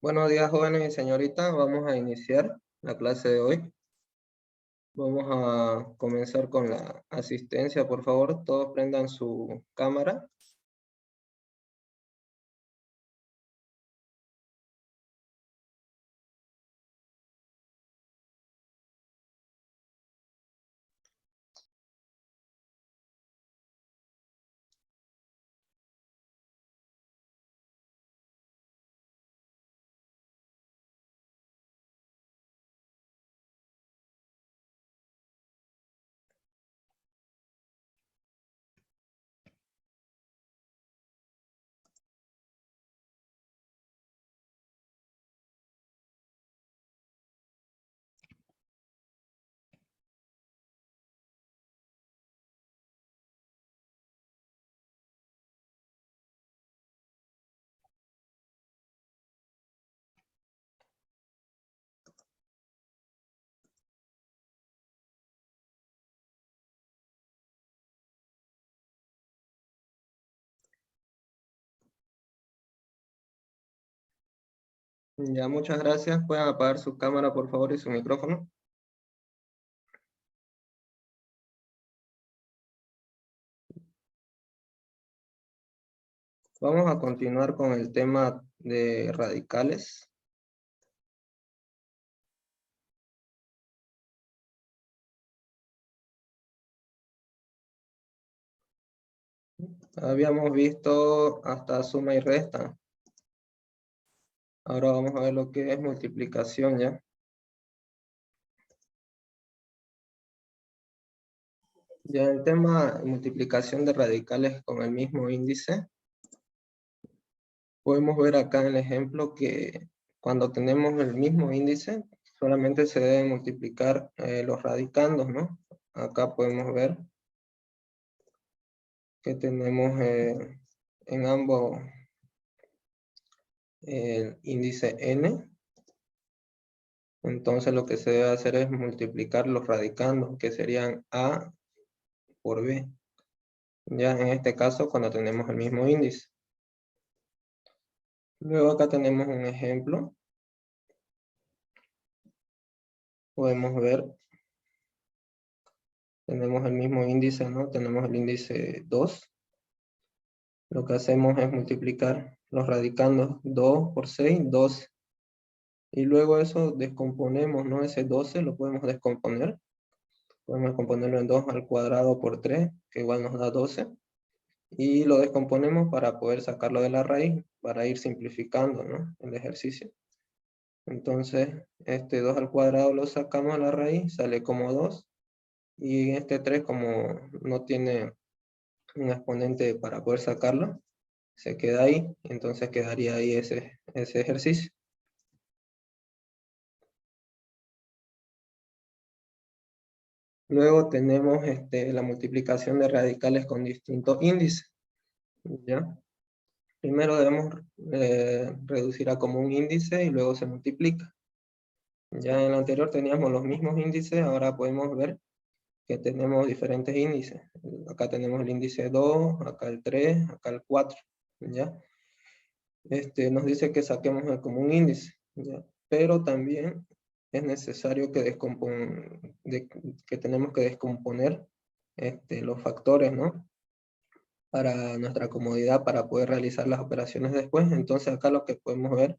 Buenos días, jóvenes y señoritas. Vamos a iniciar la clase de hoy. Vamos a comenzar con la asistencia. Por favor, todos prendan su cámara. Ya, muchas gracias. Pueden apagar su cámara, por favor, y su micrófono. Vamos a continuar con el tema de radicales. Habíamos visto hasta suma y resta. Ahora vamos a ver lo que es multiplicación, ¿ya? Ya el tema de multiplicación de radicales con el mismo índice. Podemos ver acá en el ejemplo que cuando tenemos el mismo índice, solamente se deben multiplicar los radicandos, ¿no? Acá podemos ver que tenemos en ambos el índice n. Entonces lo que se debe hacer es multiplicar los radicandos, que serían a por b. Ya en este caso, cuando tenemos el mismo índice. Luego acá tenemos un ejemplo. Podemos ver, tenemos el mismo índice, ¿no? Tenemos el índice 2. Lo que hacemos es multiplicar los radicandos. 2 por 6, 12. Y luego eso descomponemos, ¿no? Ese 12 lo podemos descomponer. Podemos descomponerlo en 2 al cuadrado por 3, que igual nos da 12. Y lo descomponemos para poder sacarlo de la raíz, para ir simplificando, ¿no? El ejercicio. Entonces, este 2 al cuadrado lo sacamos a la raíz, sale como 2. Y este 3, como no tiene un exponente para poder sacarlo, se queda ahí, entonces quedaría ahí ese ejercicio. Luego tenemos la multiplicación de radicales con distintos índices. ¿Ya? Primero debemos reducir a común índice y luego se multiplica. Ya en el anterior teníamos los mismos índices, ahora podemos ver que tenemos diferentes índices. Acá tenemos el índice 2, acá el 3, acá el 4. ¿Ya? Nos dice que saquemos el común índice, ¿ya? Pero también es necesario que, que tenemos que descomponer los factores, ¿no? Para nuestra comodidad, para poder realizar las operaciones después. Entonces acá lo que podemos ver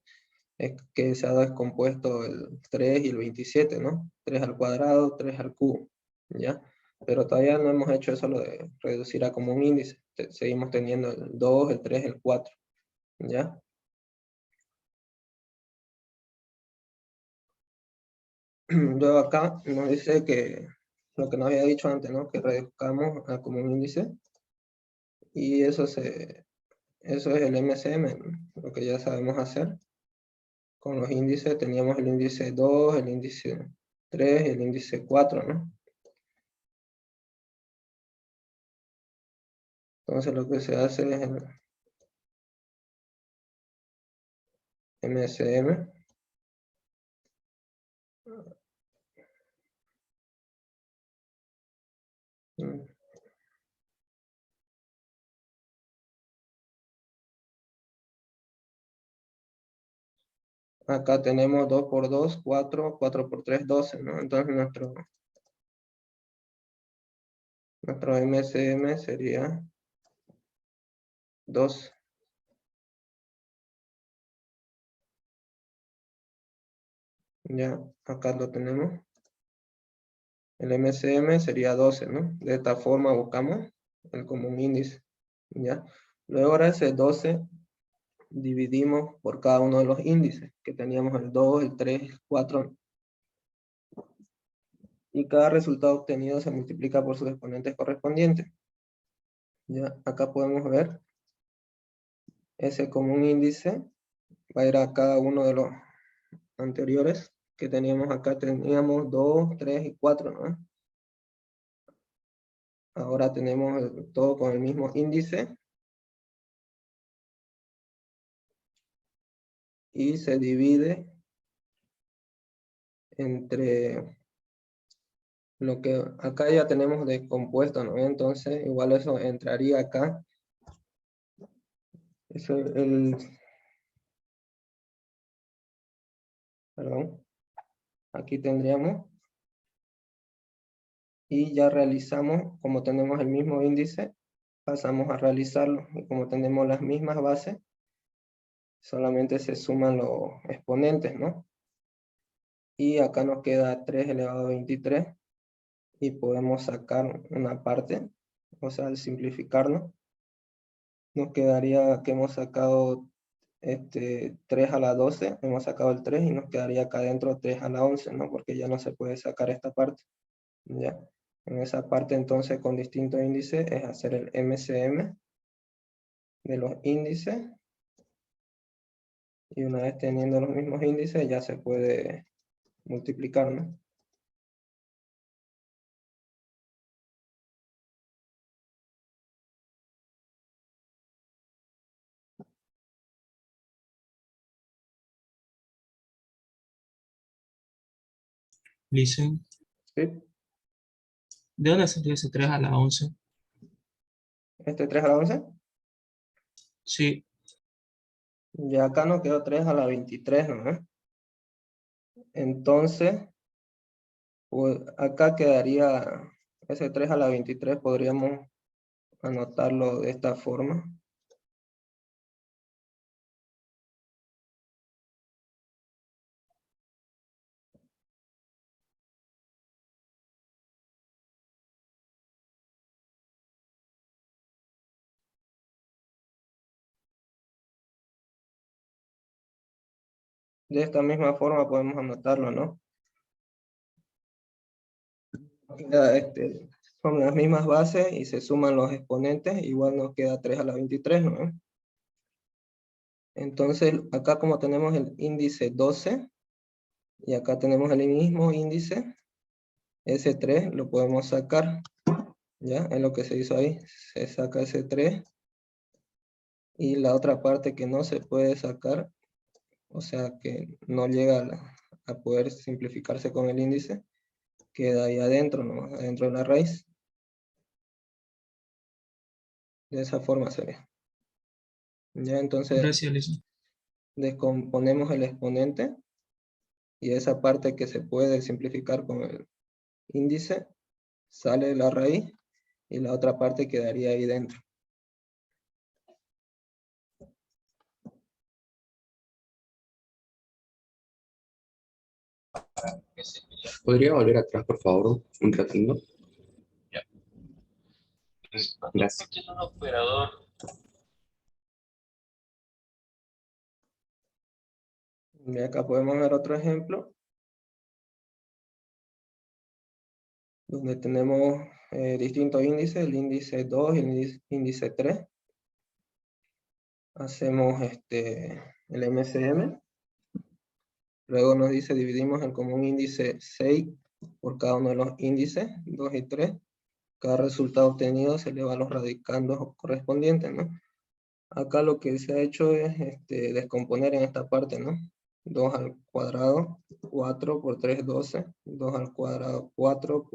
es que se ha descompuesto el 3 y el 27, ¿no? 3 al cuadrado, 3 al cubo, ¿ya? Pero todavía no hemos hecho eso lo de reducir a común índice. Seguimos teniendo el 2, el 3, el 4, ¿ya? Luego acá nos dice que lo que nos había dicho antes, ¿no? Que reduzcamos a común índice. Y eso es el MCM, ¿no? Lo que ya sabemos hacer. Con los índices teníamos el índice 2, el índice 3 y el índice 4, ¿no? Entonces lo que se hace es el MCM. acá tenemos 2 por 2, 4, 4 por 3, 12, ¿no? Entonces nuestro MSM sería 12. Ya, acá lo tenemos. El MSM sería 12, ¿no? De esta forma buscamos el común índice, ¿ya? Luego ahora ese 12 dividimos por cada uno de los índices, que teníamos el 2, el 3, el 4, y cada resultado obtenido se multiplica por sus exponentes correspondientes. Ya, acá podemos ver ese común índice, va a ir a cada uno de los anteriores que teníamos acá, teníamos 2, 3 y 4, ¿no? Ahora tenemos todo con el mismo índice, y se divide entre lo que acá ya tenemos descompuesto, ¿no? Entonces igual eso entraría acá. Eso perdón, aquí tendríamos, y ya realizamos, como tenemos el mismo índice, pasamos a realizarlo, y como tenemos las mismas bases, solamente se suman los exponentes, ¿no? Y acá nos queda 3 elevado a 23, y podemos sacar una parte, o sea, al simplificarlo, nos quedaría que hemos sacado 3 a la 12, hemos sacado el 3 y nos quedaría acá adentro 3 a la 11, ¿no? Porque ya no se puede sacar esta parte, ¿ya? En esa parte entonces con distintos índices es hacer el MCM de los índices, y una vez teniendo los mismos índices ya se puede multiplicar, ¿no? Listen, ¿Sí? ¿de dónde salió ese 3 a la 11? 3 a la 11, Sí, ya acá nos quedó 3 a la 23, ¿no? Entonces, pues, acá quedaría ese 3 a la 23, podríamos anotarlo de esta forma. De esta misma forma podemos anotarlo, ¿no? Queda, son las mismas bases y se suman los exponentes, igual nos queda 3 a la 23, ¿no? Entonces, acá como tenemos el índice 12, y acá tenemos el mismo índice, ese 3 lo podemos sacar, ¿ya? Es lo que se hizo ahí, se saca ese 3, y la otra parte que no se puede sacar, o sea que no llega a poder simplificarse con el índice, queda ahí adentro, ¿no? Adentro de la raíz. De esa forma sería. Ya, entonces gracias, Listen. descomponemos el exponente, y esa parte que se puede simplificar con el índice sale de la raíz, y la otra parte quedaría ahí dentro. ¿Podría volver atrás, por favor? Un ratito. Gracias. Y acá podemos ver otro ejemplo, donde tenemos distintos índices, el índice 2 y el índice 3. Hacemos el MCM. Luego nos dice, dividimos el común índice 6 por cada uno de los índices, 2 y 3. Cada resultado obtenido se eleva a los radicandos correspondientes, ¿no? Acá lo que se ha hecho es descomponer en esta parte, ¿no? 2 al cuadrado, 4 por 3, 12. 2 al cuadrado, 4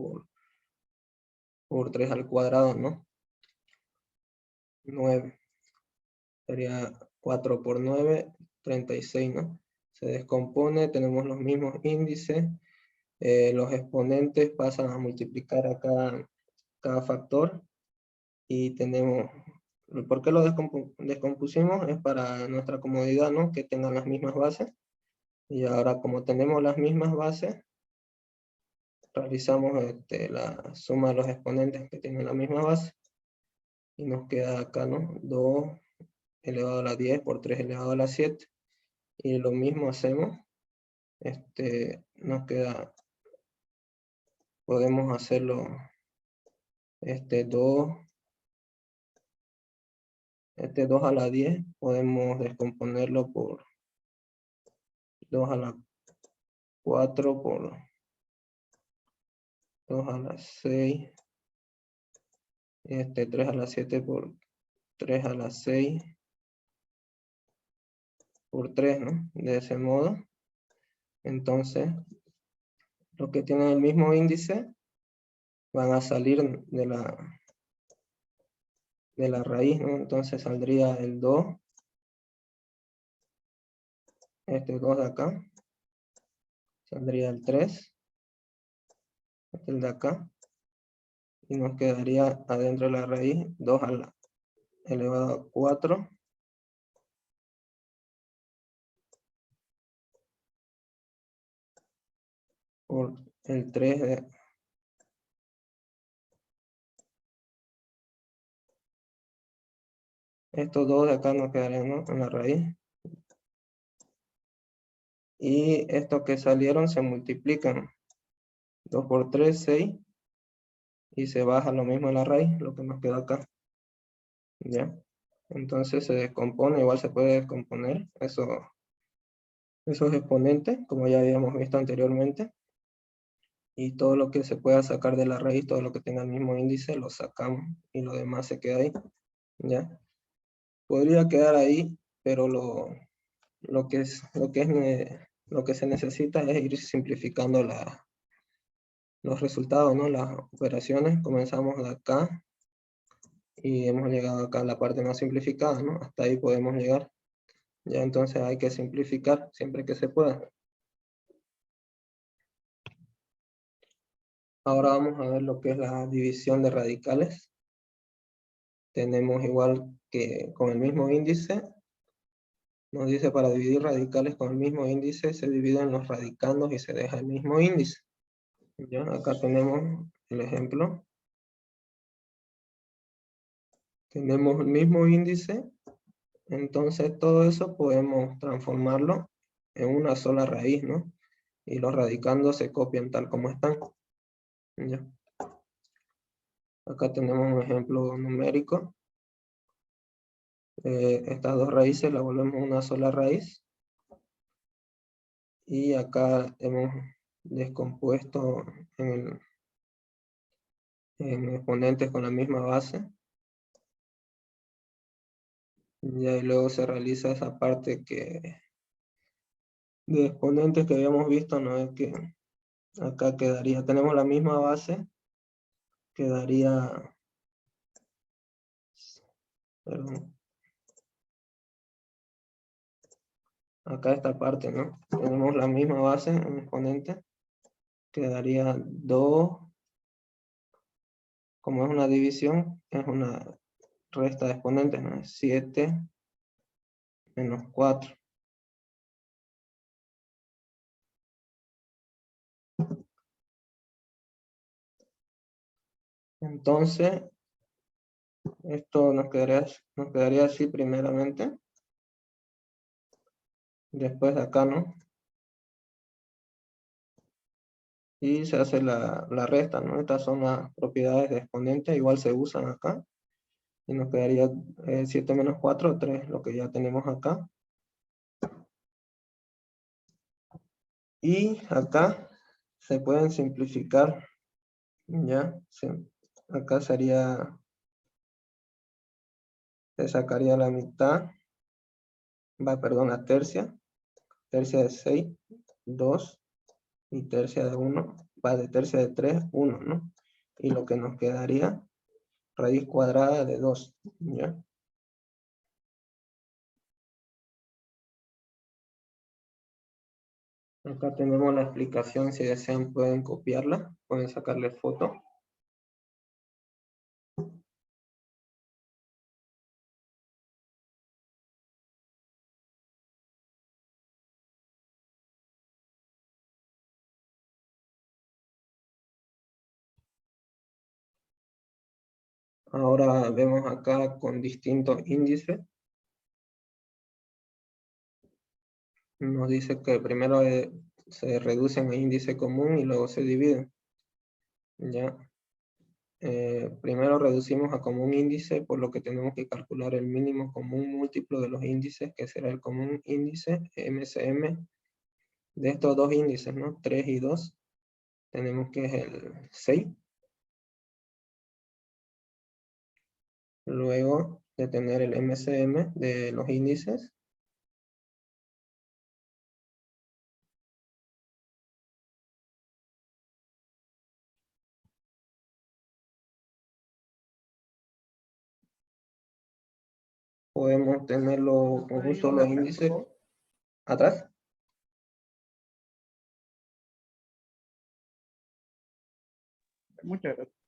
por 3 al cuadrado, ¿no? 9. Sería 4 por 9, 36, ¿no? se descompone, tenemos los mismos índices, los exponentes pasan a multiplicar a cada factor, y tenemos, ¿por qué lo descompusimos? Es para nuestra comodidad, ¿no? Que tengan las mismas bases, y ahora como tenemos las mismas bases, realizamos la suma de los exponentes que tienen la misma base, y nos queda acá, ¿no? 2 elevado a la 10 por 3 elevado a la 7, y lo mismo hacemos, nos queda, podemos hacerlo, 2 a la 10, podemos descomponerlo por 2 a la 4 por 2 a la 6, 3 a la 7 por 3 a la 6, por 3, ¿no? De ese modo. Entonces, los que tienen el mismo índice van a salir de la raíz, ¿no? Entonces saldría el 2, 2 de acá, saldría el 3, el de acá, y nos quedaría adentro de la raíz 2 a la elevado a 4 por el 3 de estos dos de acá nos quedarían, ¿no? En la raíz, y estos que salieron se multiplican, 2 por 3, 6, y se baja lo mismo en la raíz, lo que nos queda acá, ¿ya? Entonces se descompone, igual se puede descomponer esos exponentes, como ya habíamos visto anteriormente, y todo lo que se pueda sacar de la raíz, todo lo que tenga el mismo índice, lo sacamos, y lo demás se queda ahí, ¿ya? Podría quedar ahí, pero lo que se necesita es ir simplificando los resultados, ¿no? Las operaciones. Comenzamos de acá, y hemos llegado acá a la parte más simplificada, ¿no? Hasta ahí podemos llegar. Ya, entonces hay que simplificar siempre que se pueda. Ahora vamos a ver lo que es la división de radicales. Tenemos igual que con el mismo índice, nos dice para dividir radicales con el mismo índice, se dividen los radicandos y se deja el mismo índice. ¿Ya? Acá tenemos el ejemplo. Tenemos el mismo índice, entonces todo eso podemos transformarlo en una sola raíz, ¿no? Y los radicandos se copian tal como están. ¿Ya? Acá tenemos un ejemplo numérico. Estas dos raíces las volvemos una sola raíz. Y acá hemos descompuesto en exponentes con la misma base. Y luego se realiza esa parte de exponentes que habíamos visto, ¿no? Es que acá quedaría, tenemos la misma base, quedaría, perdón, acá esta parte, ¿no? Tenemos la misma base en exponente, quedaría 2, como es una división, es una resta de exponentes, ¿no? Es 7 menos 4. Entonces, esto nos quedaría así primeramente. Después de acá, ¿no? Y se hace la resta, ¿no? Estas son las propiedades de exponente, igual se usan acá. Y nos quedaría 7 menos 4, 3, lo que ya tenemos acá. Y acá se pueden simplificar, ¿ya? Acá sería, se sacaría la mitad, perdón, la tercia de 6, 2, y tercia de 1, va de tercia de 3, 1, ¿no? Y lo que nos quedaría, raíz cuadrada de 2, ¿ya? Acá tenemos la explicación, si desean pueden copiarla, pueden sacarle foto. Ahora vemos acá con distintos índices. Nos dice que primero se reducen a índice común y luego se dividen. ¿Ya? Primero reducimos a común índice, por lo que tenemos que calcular el mínimo común múltiplo de los índices, que será el común índice, MCM, de estos dos índices, ¿no? 3 y 2, tenemos que es el 6. Luego de tener el MCM de los índices, podemos tenerlo con un solo índice. ¿Atrás? Muchas gracias.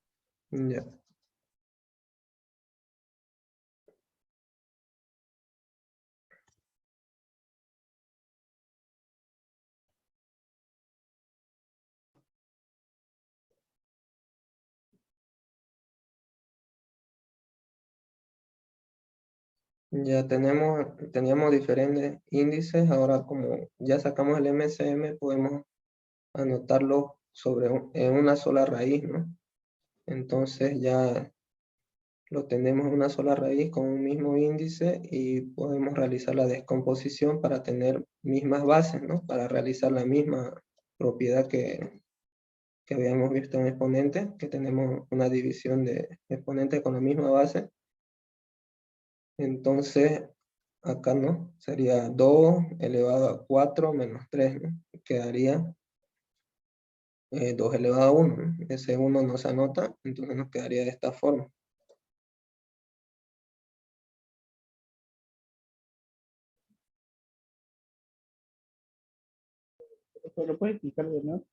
Ya. Ya teníamos diferentes índices, ahora como ya sacamos el MCM, podemos anotarlo en una sola raíz, ¿no? Entonces ya lo tenemos en una sola raíz con un mismo índice y podemos realizar la descomposición para tener mismas bases, ¿no? Para realizar la misma propiedad que habíamos visto en exponente, que tenemos una división de exponentes con la misma base. Entonces, acá no, sería 2 elevado a 4 menos 3, ¿no? Quedaría 2 elevado a 1, ¿no? Ese 1 no se anota, entonces nos quedaría de esta forma. ¿Lo puede explicar de nuevo,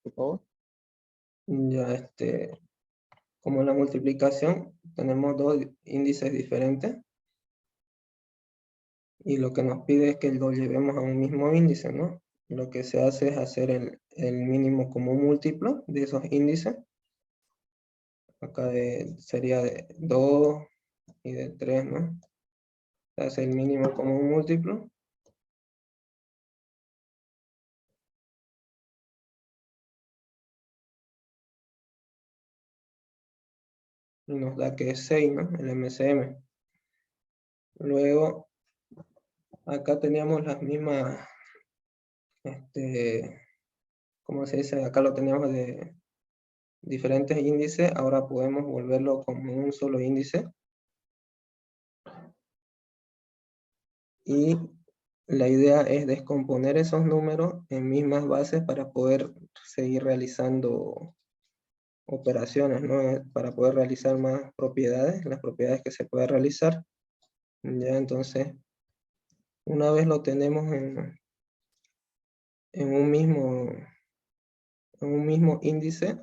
por favor? Ya como en la multiplicación, tenemos dos índices diferentes. Y lo que nos pide es que lo llevemos a un mismo índice, ¿no? Lo que se hace es hacer el mínimo común múltiplo de esos índices. Acá sería de 2 y de 3, ¿no? Se hace el mínimo común múltiplo. Y nos da que es 6, ¿no? El MCM. Luego, acá teníamos las mismas, ¿cómo se dice? Acá lo teníamos de diferentes índices, ahora podemos volverlo como un solo índice. Y la idea es descomponer esos números en mismas bases para poder seguir realizando operaciones, ¿no? Para poder realizar más propiedades, las propiedades que se puede realizar. Ya, entonces, una vez lo tenemos en un mismo índice,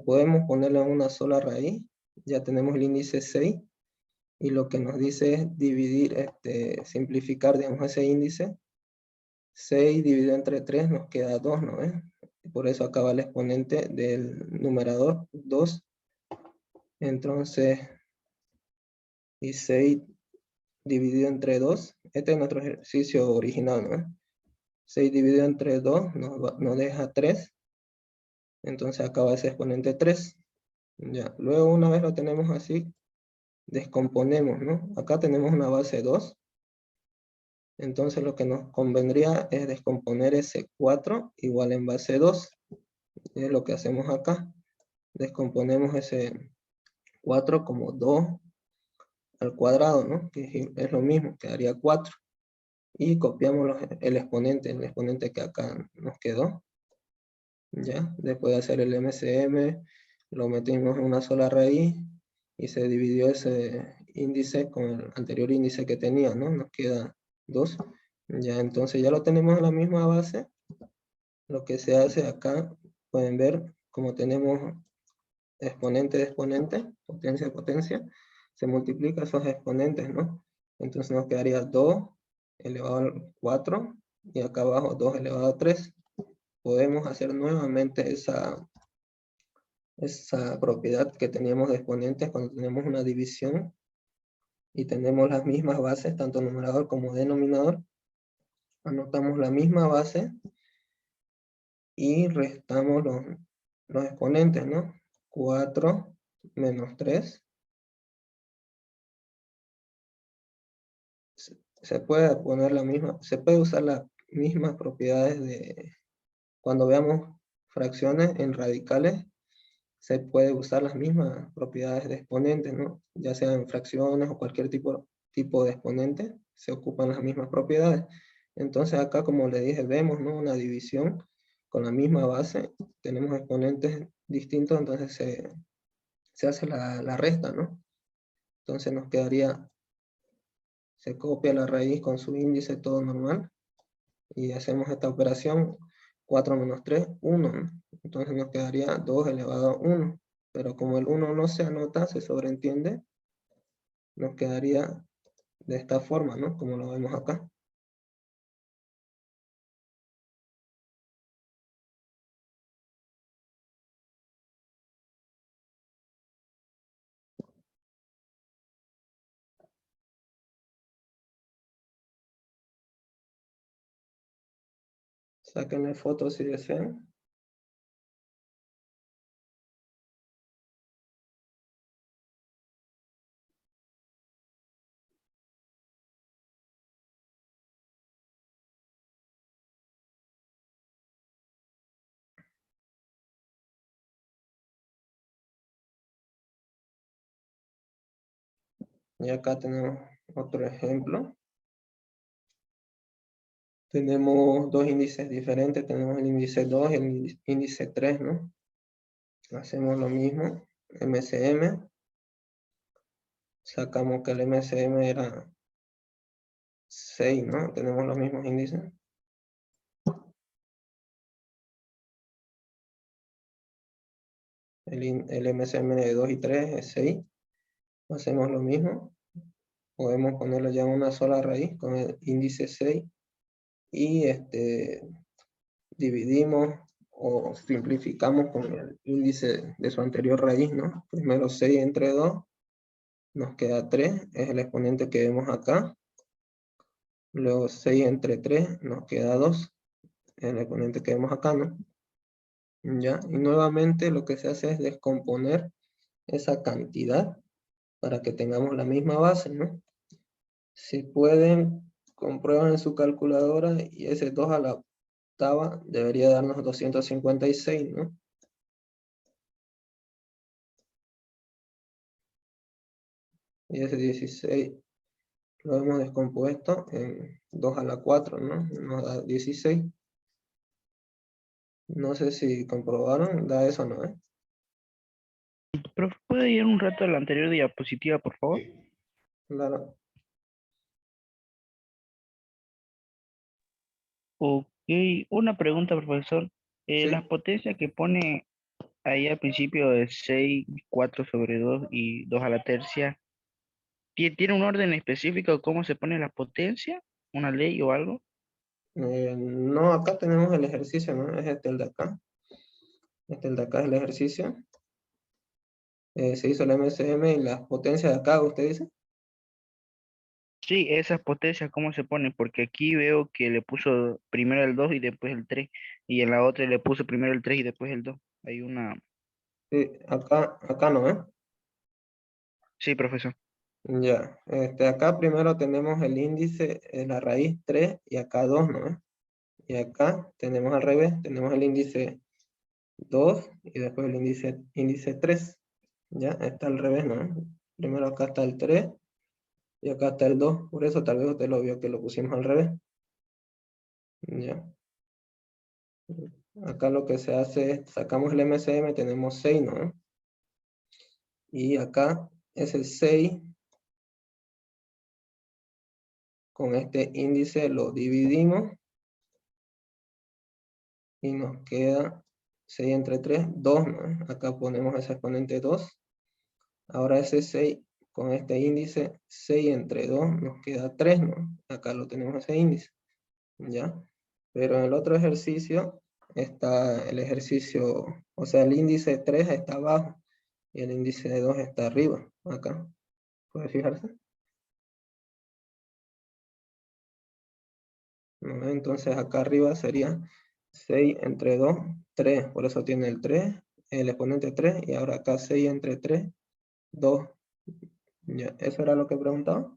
podemos ponerlo en una sola raíz. Ya tenemos el índice 6, y lo que nos dice es dividir, simplificar, digamos, ese índice. 6 dividido entre 3 nos queda 2, ¿no ves? Por eso acaba el exponente del numerador, 2. Entonces, y 6 dividido entre 2, este es nuestro ejercicio original, ¿no? 6 dividido entre 2 nos deja 3. Entonces acaba ese exponente 3. Ya. Luego, una vez lo tenemos así, descomponemos, ¿no? Acá tenemos una base 2. Entonces lo que nos convendría es descomponer ese 4 igual en base 2. Es lo que hacemos acá. Descomponemos ese 4 como 2 al cuadrado, ¿no? Que es lo mismo, quedaría 4. Y copiamos el exponente que acá nos quedó. ¿Ya? Después de hacer el MCM, lo metimos en una sola raíz y se dividió ese índice con el anterior índice que tenía, ¿no? Nos queda 2. Ya, entonces ya lo tenemos en la misma base. Lo que se hace acá, pueden ver, como tenemos exponente de exponente, potencia de potencia, se multiplica esos exponentes, ¿no? Entonces nos quedaría 2 elevado al 4, y acá abajo 2 elevado a 3. Podemos hacer nuevamente esa propiedad que teníamos de exponentes cuando tenemos una división y tenemos las mismas bases, tanto numerador como denominador. Anotamos la misma base y restamos los exponentes, ¿no? 4 menos 3. Se puede poner se puede usar las mismas propiedades de cuando veamos fracciones en radicales. Se puede usar las mismas propiedades de exponentes, ¿no? Ya sea en fracciones o cualquier tipo de exponente, se ocupan las mismas propiedades. Entonces acá, como le dije, vemos, ¿no?, una división con la misma base, tenemos exponentes distintos, entonces se hace la resta, ¿no? Entonces nos quedaría, se copia la raíz con su índice todo normal, y hacemos esta operación, 4 menos 3, 1, ¿no? Entonces nos quedaría 2 elevado a 1, pero como el 1 no se anota, se sobreentiende, nos quedaría de esta forma, ¿no? Como lo vemos acá. Sáquenle fotos si desean. Y acá tenemos otro ejemplo. Tenemos dos índices diferentes, tenemos el índice 2 y el índice 3, ¿no? Hacemos lo mismo, MCM. Sacamos que el MCM era 6, ¿no? Tenemos los mismos índices. El MCM de 2 y 3 es 6. Hacemos lo mismo. Podemos ponerlo ya en una sola raíz con el índice 6. Y dividimos o simplificamos con el índice de su anterior raíz, ¿no? Primero 6 entre 2, nos queda 3, es el exponente que vemos acá. Luego 6 entre 3, nos queda 2, es el exponente que vemos acá, ¿no? ¿Ya? Y nuevamente lo que se hace es descomponer esa cantidad para que tengamos la misma base, ¿no? Si pueden, comprueban en su calculadora, y ese 2 a la octava debería darnos 256, ¿no? Y ese 16 lo hemos descompuesto en 2 a la 4, ¿no? Nos da 16. No sé si comprobaron, da eso, ¿no? Profe, ¿puede ir un rato a la anterior diapositiva, por favor? Claro. Ok, una pregunta, profesor. Sí. Las potencias que pone ahí al principio de 6, 4 sobre 2 y 2 a la tercia, ¿tiene un orden específico cómo se pone la potencia? ¿Una ley o algo? No, acá tenemos el ejercicio, ¿no? Es el de acá. El de acá es el ejercicio. Se hizo el MCM y las potencias de acá, ¿usted dice? Sí, esas potencias, ¿cómo se ponen? Porque aquí veo que le puso primero el 2 y después el 3, y en la otra le puso primero el 3 y después el 2. Hay una... Sí, acá no, ¿eh? Sí, profesor. Ya, acá primero tenemos el índice, la raíz 3, y acá 2, ¿no? Y acá tenemos al revés, tenemos el índice 2 y después el índice 3. Ya, está al revés, ¿no? Primero acá está el 3 y acá está el 2, por eso tal vez usted lo vio que lo pusimos al revés. Ya. Acá lo que se hace es, sacamos el MCM, tenemos 6, ¿no? Y acá ese 6 con este índice lo dividimos y nos queda 6 entre 3, 2, ¿no? Acá ponemos ese exponente 2. Ahora ese 6 con este índice, 6 entre 2 nos queda 3, ¿no? Acá lo tenemos ese índice, ¿ya? Pero en el otro ejercicio está el ejercicio, o sea, el índice 3 está abajo y el índice de 2 está arriba, acá. ¿Puede fijarse? ¿No? Entonces acá arriba sería 6 entre 2, 3, por eso tiene el 3, el exponente 3, y ahora acá 6 entre 3, 2. Ya, ¿eso era lo que preguntaba?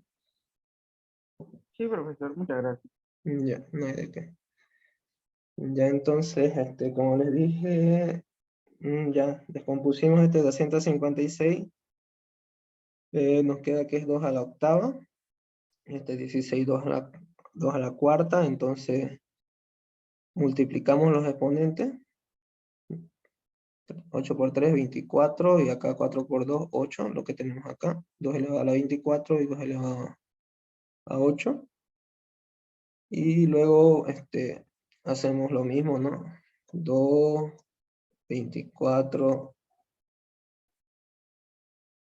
Sí, profesor, muchas gracias. Ya, no hay de qué. Ya entonces, como les dije, ya descompusimos este 256, nos queda que es 2 a la octava, 16, 2 a la cuarta, entonces multiplicamos los exponentes, 8 por 3, 24, y acá 4 por 2, 8, lo que tenemos acá, 2 elevado a la 24 y 2 elevado a 8, y luego hacemos lo mismo, ¿no? 2, 24,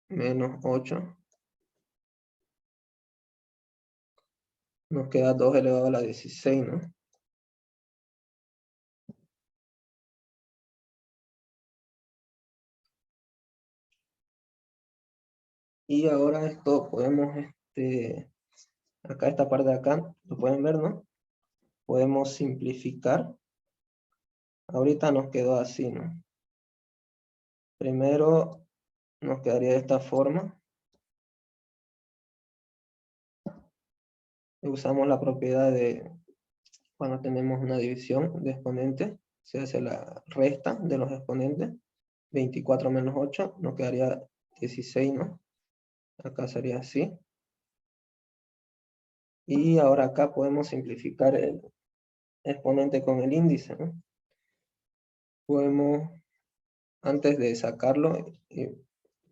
menos 8, nos queda 2 elevado a la 16, ¿no? Y ahora esto podemos, acá esta parte de acá, lo pueden ver, ¿no? Podemos simplificar. Ahorita nos quedó así, ¿no? Primero nos quedaría de esta forma. Usamos la propiedad de cuando tenemos una división de exponentes, se hace la resta de los exponentes. 24 menos 8 nos quedaría 16, ¿no? Acá sería así. Y ahora acá podemos simplificar el exponente con el índice, ¿no? Podemos, antes de sacarlo,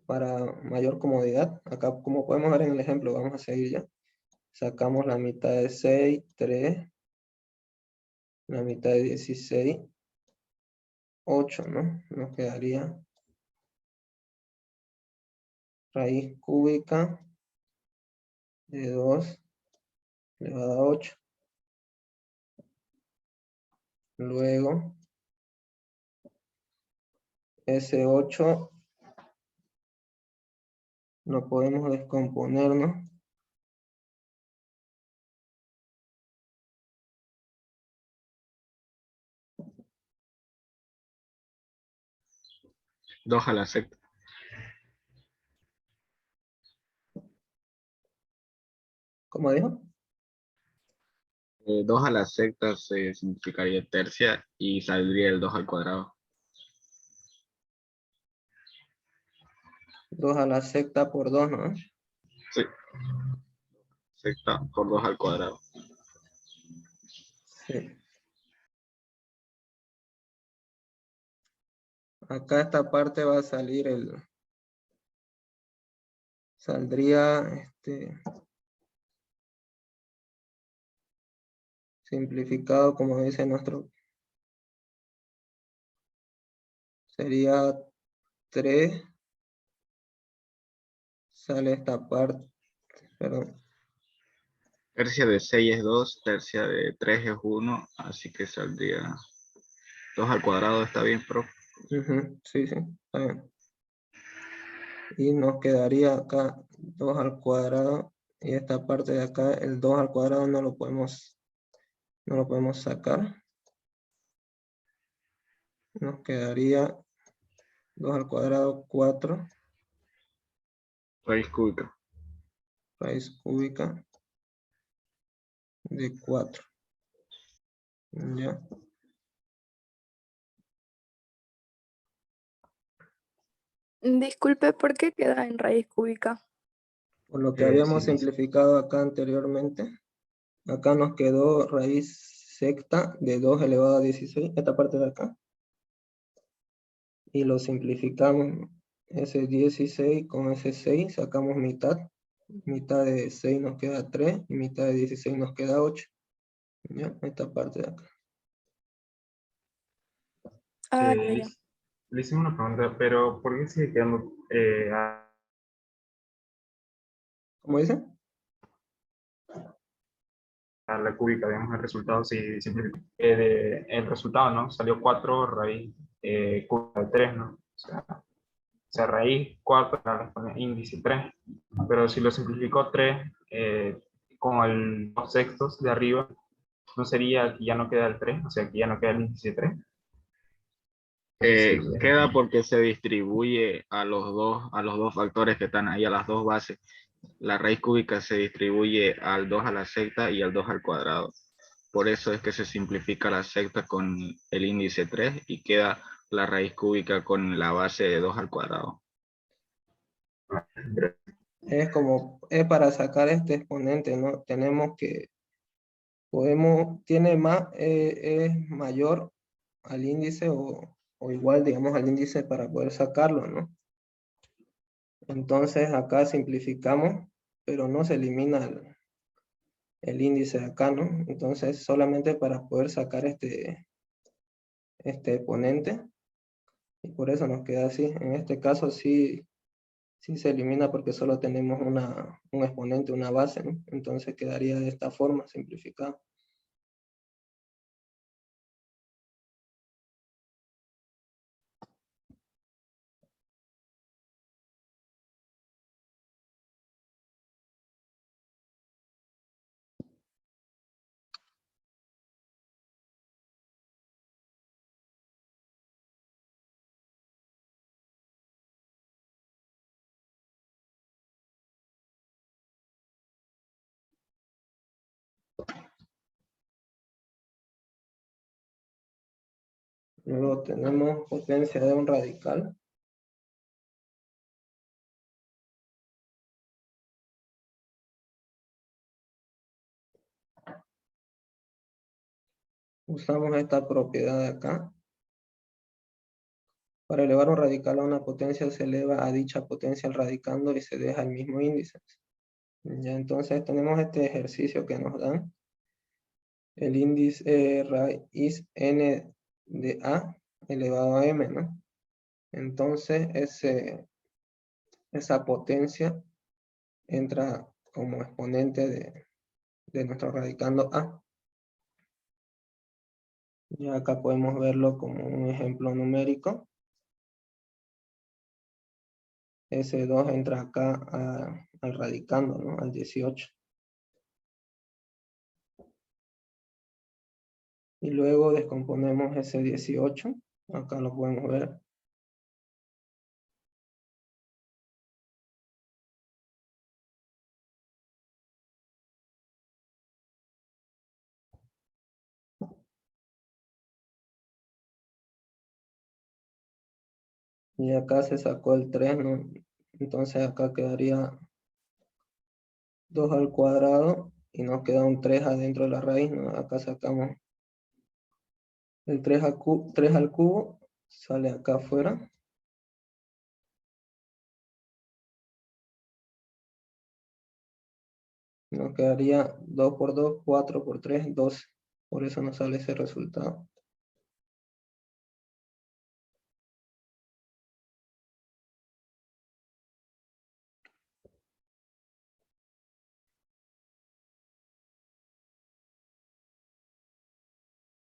para mayor comodidad, acá como podemos ver en el ejemplo, vamos a seguir ya. Sacamos la mitad de 6, 3, la mitad de 16, 8, ¿no? Nos quedaría raíz cúbica de 2 elevado a 8. Luego, ese 8 lo podemos descomponer, ¿no? Dos a la sexta. ¿Cómo dijo? 2 a la sexta se simplificaría tercia y saldría el 2 al cuadrado. 2 a la sexta por 2, ¿no? Sí. Sexta por 2 al cuadrado. Sí. Acá esta parte va a salir saldría, simplificado, como dice nuestro, sería 3, sale esta parte, perdón, Tercia de 6 es 2, tercia de 3 es 1, así que saldría 2 al cuadrado, ¿está bien, profe? sí, está bien. Y nos quedaría acá 2 al cuadrado, y esta parte de acá, el 2 al cuadrado no lo podemos sacar. Nos quedaría 2 al cuadrado, 4, Raíz cúbica. raíz cúbica de 4. ¿Ya? Disculpe, ¿por qué queda en raíz cúbica? Por lo que habíamos Sí. simplificado acá anteriormente, acá nos quedó raíz sexta de 2 elevado a 16, esta parte de acá. Y lo simplificamos, ese 16 con ese 6, sacamos mitad. Mitad de 6 nos queda 3 y mitad de 16 nos queda 8. ¿Ya? Esta parte de acá. Ah, ya, ya. Le hicimos una pregunta, pero ¿por qué sigue quedando ¿Cómo dice? a la cúbica, digamos, el resultado? Si simplifica. El resultado, ¿no? Salió 4 raíz cúbica de 3, ¿no? O sea, raíz 4, ahora le pone índice 3. Pero si lo simplificó 3 con el 2 sextos de arriba, ¿no sería que ya no queda el 3? O sea, que ya no queda el índice 3. Sí, Queda porque se distribuye a los dos factores que están ahí, a las dos bases. La raíz cúbica se distribuye al 2 a la sexta y al 2 al cuadrado. Por eso es que se simplifica la sexta con el índice 3 y queda la raíz cúbica con la base de 2 al cuadrado. Es para sacar este exponente, ¿no? Tenemos que, tiene más, es mayor al índice o igual, digamos, al índice para poder sacarlo, ¿no? Entonces acá simplificamos, pero no se elimina el índice de acá, ¿no? Entonces solamente para poder sacar este exponente, y por eso nos queda así. En este caso sí se elimina porque solo tenemos un exponente, una base, ¿no? Entonces quedaría de esta forma, simplificado. Luego tenemos potencia de un radical. Usamos esta propiedad de acá. Para elevar un radical a una potencia se eleva a dicha potencia el radicando y se deja el mismo índice. Ya entonces tenemos este ejercicio que nos dan. El índice raíz n de a elevado a m, ¿no? Entonces esa potencia entra como exponente de nuestro radicando a. Y acá podemos verlo como un ejemplo numérico. S2 entra acá al radicando, ¿no? Al 18. Y luego descomponemos ese 18. Acá lo podemos ver. Y acá se sacó el 3, ¿no? Entonces acá quedaría 2 al cuadrado y nos queda un 3 adentro de la raíz, ¿no? Acá sacamos el 3 al cubo, sale acá afuera. Nos quedaría 2 por 2, 4 por 3, 12. Por eso nos sale ese resultado.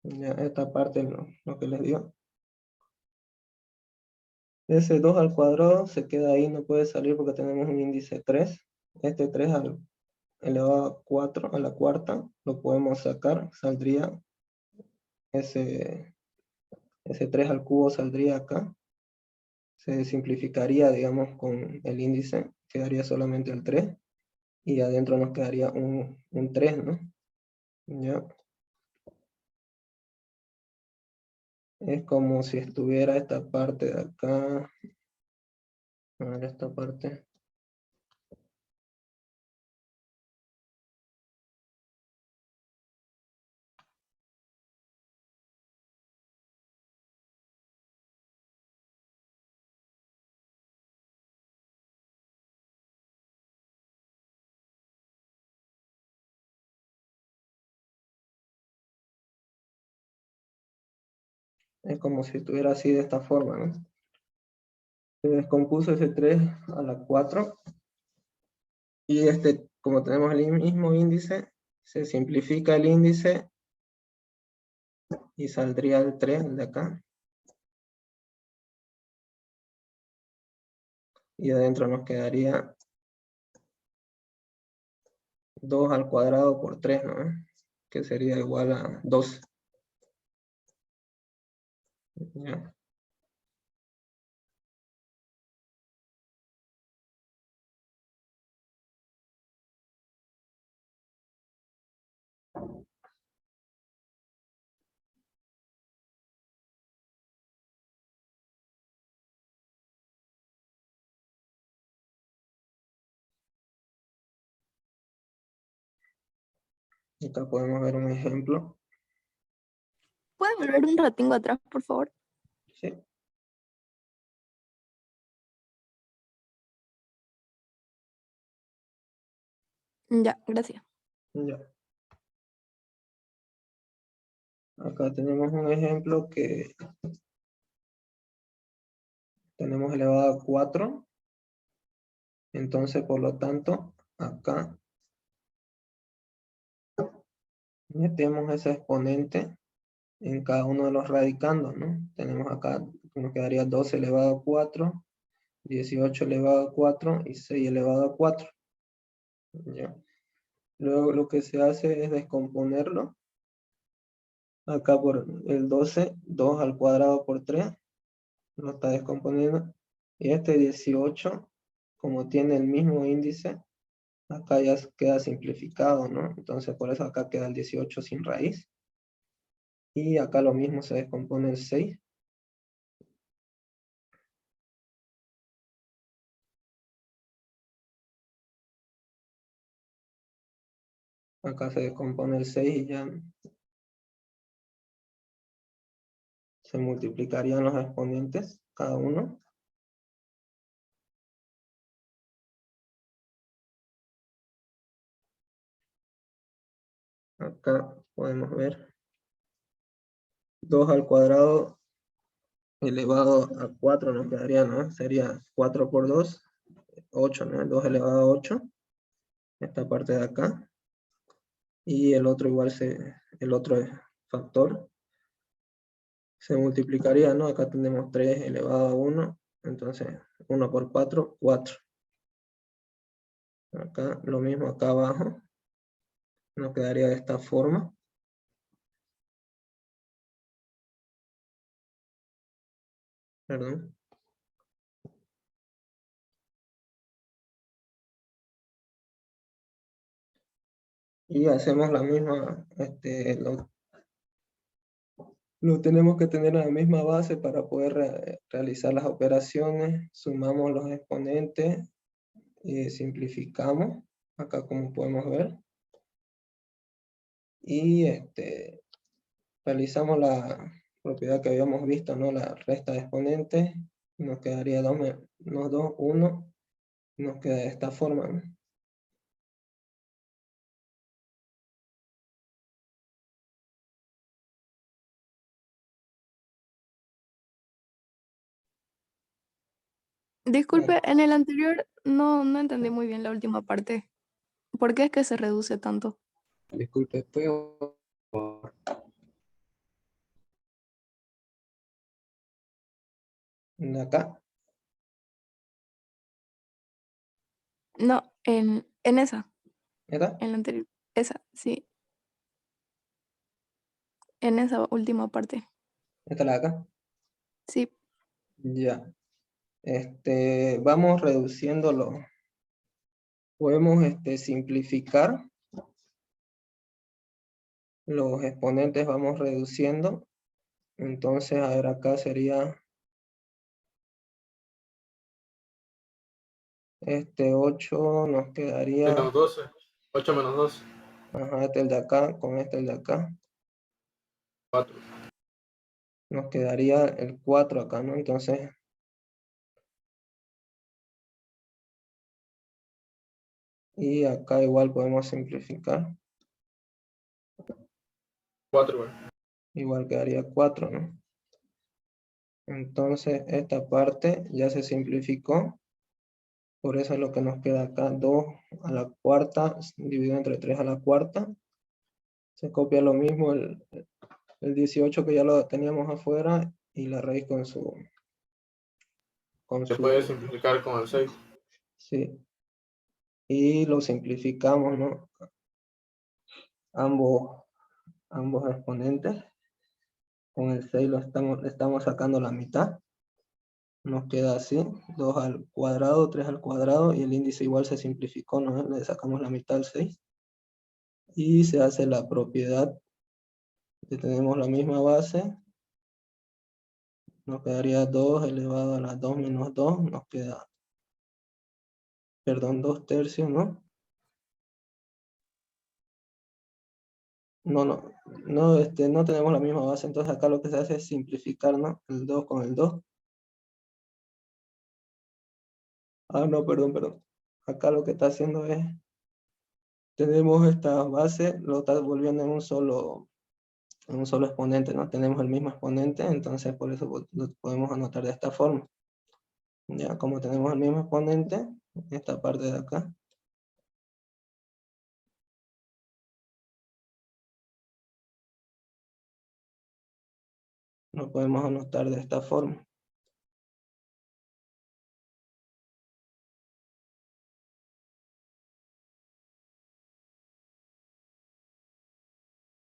Ya esta parte lo que les dio. Ese 2 al cuadrado se queda ahí, no puede salir porque tenemos un índice 3. Este 3 elevado a 4 a la cuarta lo podemos sacar, saldría ese 3 al cubo saldría acá. Se simplificaría, digamos, con el índice, quedaría solamente el 3 y adentro nos quedaría un 3, ¿no? Ya. Es como si estuviera esta parte de acá. A ver, esta parte. Es como si estuviera así de esta forma, ¿no? Se descompuso ese 3 a la 4. Y como tenemos el mismo índice, se simplifica el índice y saldría el 3 el de acá. Y adentro nos quedaría 2 al cuadrado por 3, ¿no? Que sería igual a 12. ¿Ya? Acá podemos ver un ejemplo. ¿Puede volver un ratingo atrás, por favor? ¿Sí? Ya, gracias. Ya. Acá tenemos un ejemplo que tenemos elevado a 4. Entonces, por lo tanto, acá metemos ese exponente en cada uno de los radicandos, ¿no? Tenemos acá, nos quedaría 12 elevado a 4, 18 elevado a 4 y 6 elevado a 4. ¿Ya? Luego lo que se hace es descomponerlo. Acá por el 12, 2 al cuadrado por 3, lo está descomponiendo. Y este 18, como tiene el mismo índice, acá ya queda simplificado, ¿no? Entonces por eso acá queda el 18 sin raíz. Y acá lo mismo se descompone el 6. Acá se descompone el 6 y ya se multiplicarían los exponentes, cada uno. Acá podemos ver 2 al cuadrado elevado a 4 nos quedaría, ¿no? Sería 4 por 2, 8, ¿no? 2 elevado a 8, esta parte de acá. Y el otro igual, el otro factor se multiplicaría, ¿no? Acá tenemos 3 elevado a 1, entonces 1 por 4, 4. Acá lo mismo acá abajo, nos quedaría de esta forma. Perdón. Y hacemos la misma, lo tenemos que tener en la misma base para poder realizar las operaciones. Sumamos los exponentes y simplificamos, acá como podemos ver. Y realizamos la propiedad que habíamos visto, ¿no? La resta de exponentes. Nos quedaría 2 menos 2, 1. Nos queda de esta forma, ¿no? Disculpe, en el anterior no entendí muy bien la última parte. ¿Por qué es que se reduce tanto? Disculpe, acá. No, en esa, ¿Está? en la anterior. Esa, sí, en esa última parte. ¿Esta es la de acá? Sí, Ya. Vamos reduciéndolo. Podemos simplificar los exponentes, vamos reduciendo. Entonces, a ver, acá sería 8 nos quedaría, Menos 12. 8 menos 2. ajá, este el de acá, con este el de acá, 4. nos quedaría el 4 acá, ¿no? Entonces, y acá igual podemos simplificar, 4, güey. igual quedaría 4, ¿no? Entonces esta parte ya se simplificó. Por eso es lo que nos queda acá, 2 a la cuarta, dividido entre 3 a la cuarta. Se copia lo mismo el 18 que ya lo teníamos afuera y la raíz con su... Se puede simplificar con el 6. Sí. Y lo simplificamos, ¿no? Ambos exponentes. Con el 6 le estamos sacando la mitad. Nos queda así, 2 al cuadrado, 3 al cuadrado, y el índice igual se simplificó, ¿no? Le sacamos la mitad al 6. Y se hace la propiedad, que tenemos la misma base, nos quedaría 2 elevado a la 2 menos 2, nos queda, perdón, 2 tercios, ¿no? No tenemos la misma base, entonces acá lo que se hace es simplificar, ¿no? El 2 con el 2. Ah, no, perdón. Acá lo que está haciendo es, tenemos esta base, lo está volviendo en un solo exponente, ¿no? Tenemos el mismo exponente, entonces por eso lo podemos anotar de esta forma. Ya, como tenemos el mismo exponente, esta parte de acá, lo podemos anotar de esta forma.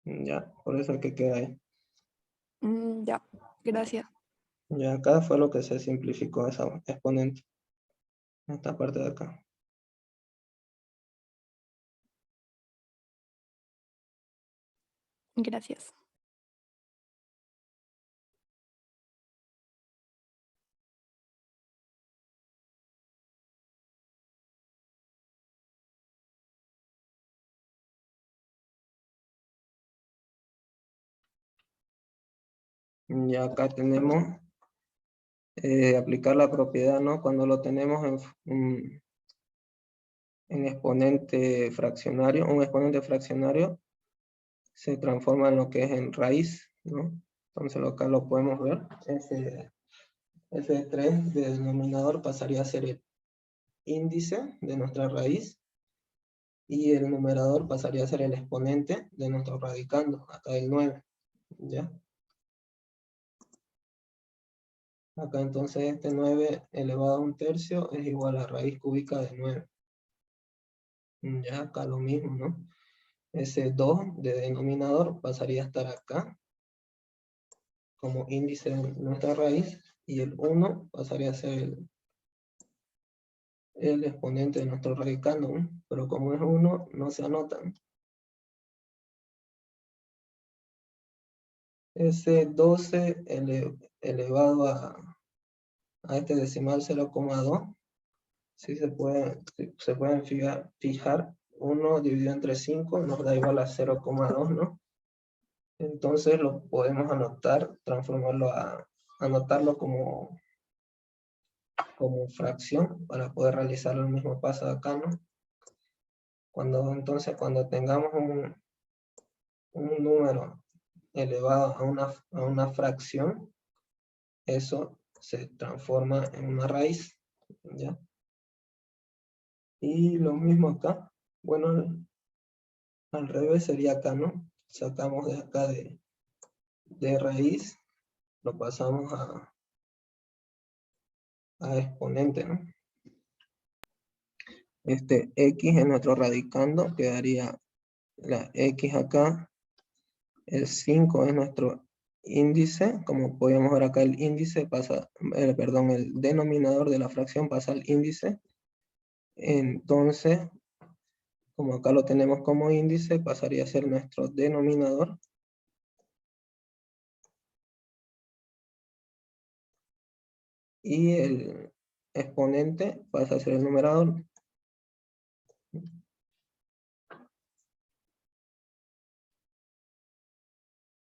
Ya, por eso es que queda ahí. Ya, gracias. Ya acá fue lo que se simplificó esa exponente. Esta parte de acá. Gracias. Ya acá tenemos aplicar la propiedad, ¿no? Cuando lo tenemos en exponente fraccionario, un exponente fraccionario se transforma en lo que es en raíz, ¿no? Entonces acá lo podemos ver. Ese 3 de denominador pasaría a ser el índice de nuestra raíz y el numerador pasaría a ser el exponente de nuestro radicando, acá el 9, ¿ya? Acá entonces este 9 elevado a 1/3 es igual a raíz cúbica de 9. Ya acá lo mismo, ¿no? Ese 2 de denominador pasaría a estar acá como índice de nuestra raíz y el 1 pasaría a ser el exponente de nuestro radicando, ¿no? Pero como es 1 no se anotan. Ese 12 elevado a este decimal 0,2, sí se pueden fijar 1 dividido entre 5 nos da igual a 0,2, ¿no? Entonces lo podemos anotar, anotarlo como fracción para poder realizar el mismo paso de acá, ¿no? Entonces cuando tengamos un número elevado a una fracción, eso se transforma en una raíz, ¿ya? Y lo mismo acá, bueno, al revés sería acá, ¿no? Sacamos de acá de raíz, lo pasamos a exponente, ¿no? Este x en nuestro radicando quedaría la x acá, el 5 es nuestro índice, como podemos ver acá el índice pasa, perdón, el denominador de la fracción pasa al índice, entonces, como acá lo tenemos como índice, pasaría a ser nuestro denominador. Y el exponente pasa a ser el numerador.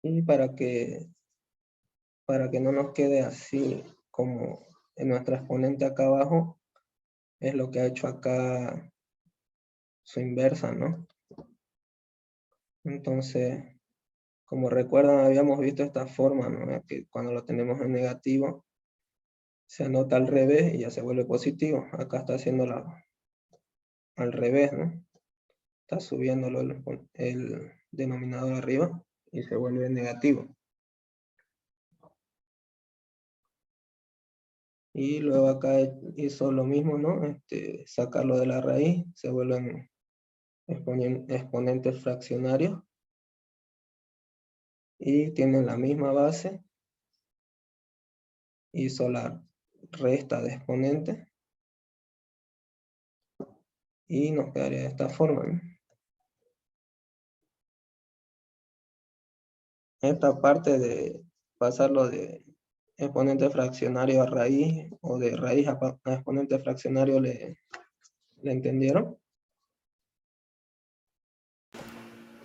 Y para que no nos quede así como en nuestra exponente acá abajo, es lo que ha hecho acá su inversa, ¿no? Entonces, Como recuerdan, habíamos visto esta forma, ¿no? Que cuando lo tenemos en negativo, se anota al revés y ya se vuelve positivo. Acá está haciendo al revés, ¿no? Está subiéndolo el denominador arriba y se vuelve negativo. Y luego acá hizo lo mismo, ¿no? Sacarlo de la raíz, se vuelven exponentes fraccionarios. Y tienen la misma base. Hizo la resta de exponentes. Y nos quedaría de esta forma, ¿no? Esta parte de pasarlo de exponente fraccionario a raíz, o de raíz a exponente fraccionario, ¿le entendieron?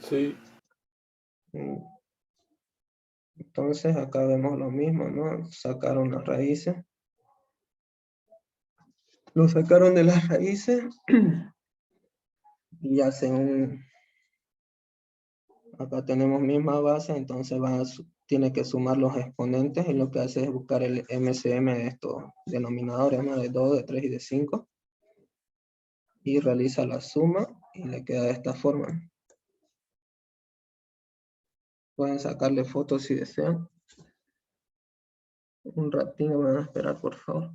Sí. Entonces acá vemos lo mismo, ¿no? Sacaron las raíces. Lo sacaron de las raíces y hacen un... Acá tenemos misma base, entonces tiene que sumar los exponentes, y lo que hace es buscar el MCM de estos denominadores, ¿no? De 2, de 3 y de 5. Y realiza la suma y le queda de esta forma. Pueden sacarle fotos si desean. Un ratito me van a esperar, por favor.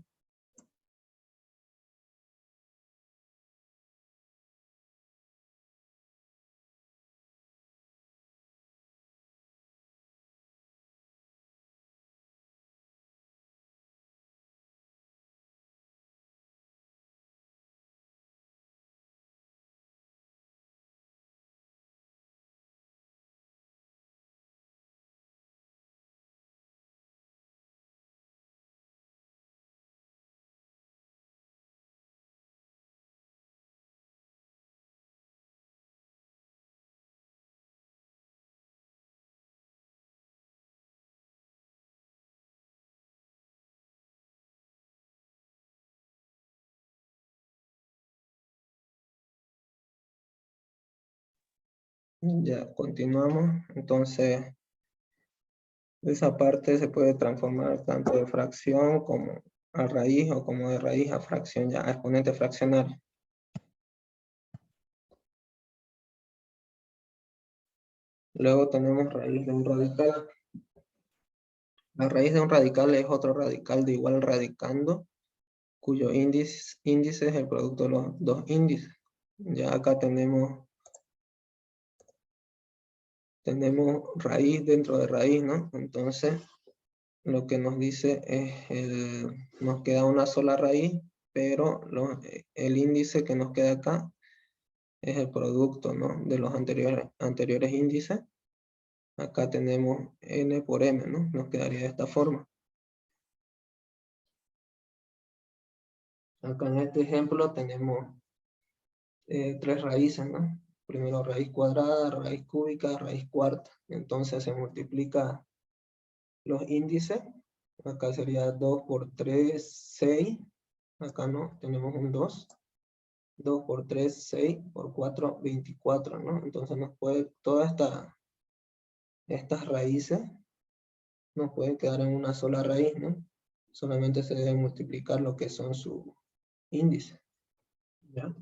Ya, continuamos. Entonces, esa parte se puede transformar tanto de fracción como a raíz, o como de raíz a fracción, ya a exponente fraccionario. Luego tenemos raíz de un radical. La raíz de un radical es otro radical de igual radicando, cuyo índice es el producto de los dos índices. Ya acá tenemos raíz dentro de raíz, ¿no? Entonces, lo que nos dice es, nos queda una sola raíz, pero el índice que nos queda acá es el producto, ¿no? De los anteriores índices. Acá tenemos n por m, ¿no? Nos quedaría de esta forma. Acá en este ejemplo tenemos 3 raíces, ¿no? Primero raíz cuadrada, raíz cúbica, raíz cuarta. Entonces se multiplica los índices. Acá sería 2 por 3, 6. Acá no, tenemos un 2. 2 por 3, 6, por 4, 24, ¿no? Entonces todas estas raíces nos pueden quedar en una sola raíz, ¿no? Solamente se debe multiplicar lo que son su índice, ¿ya?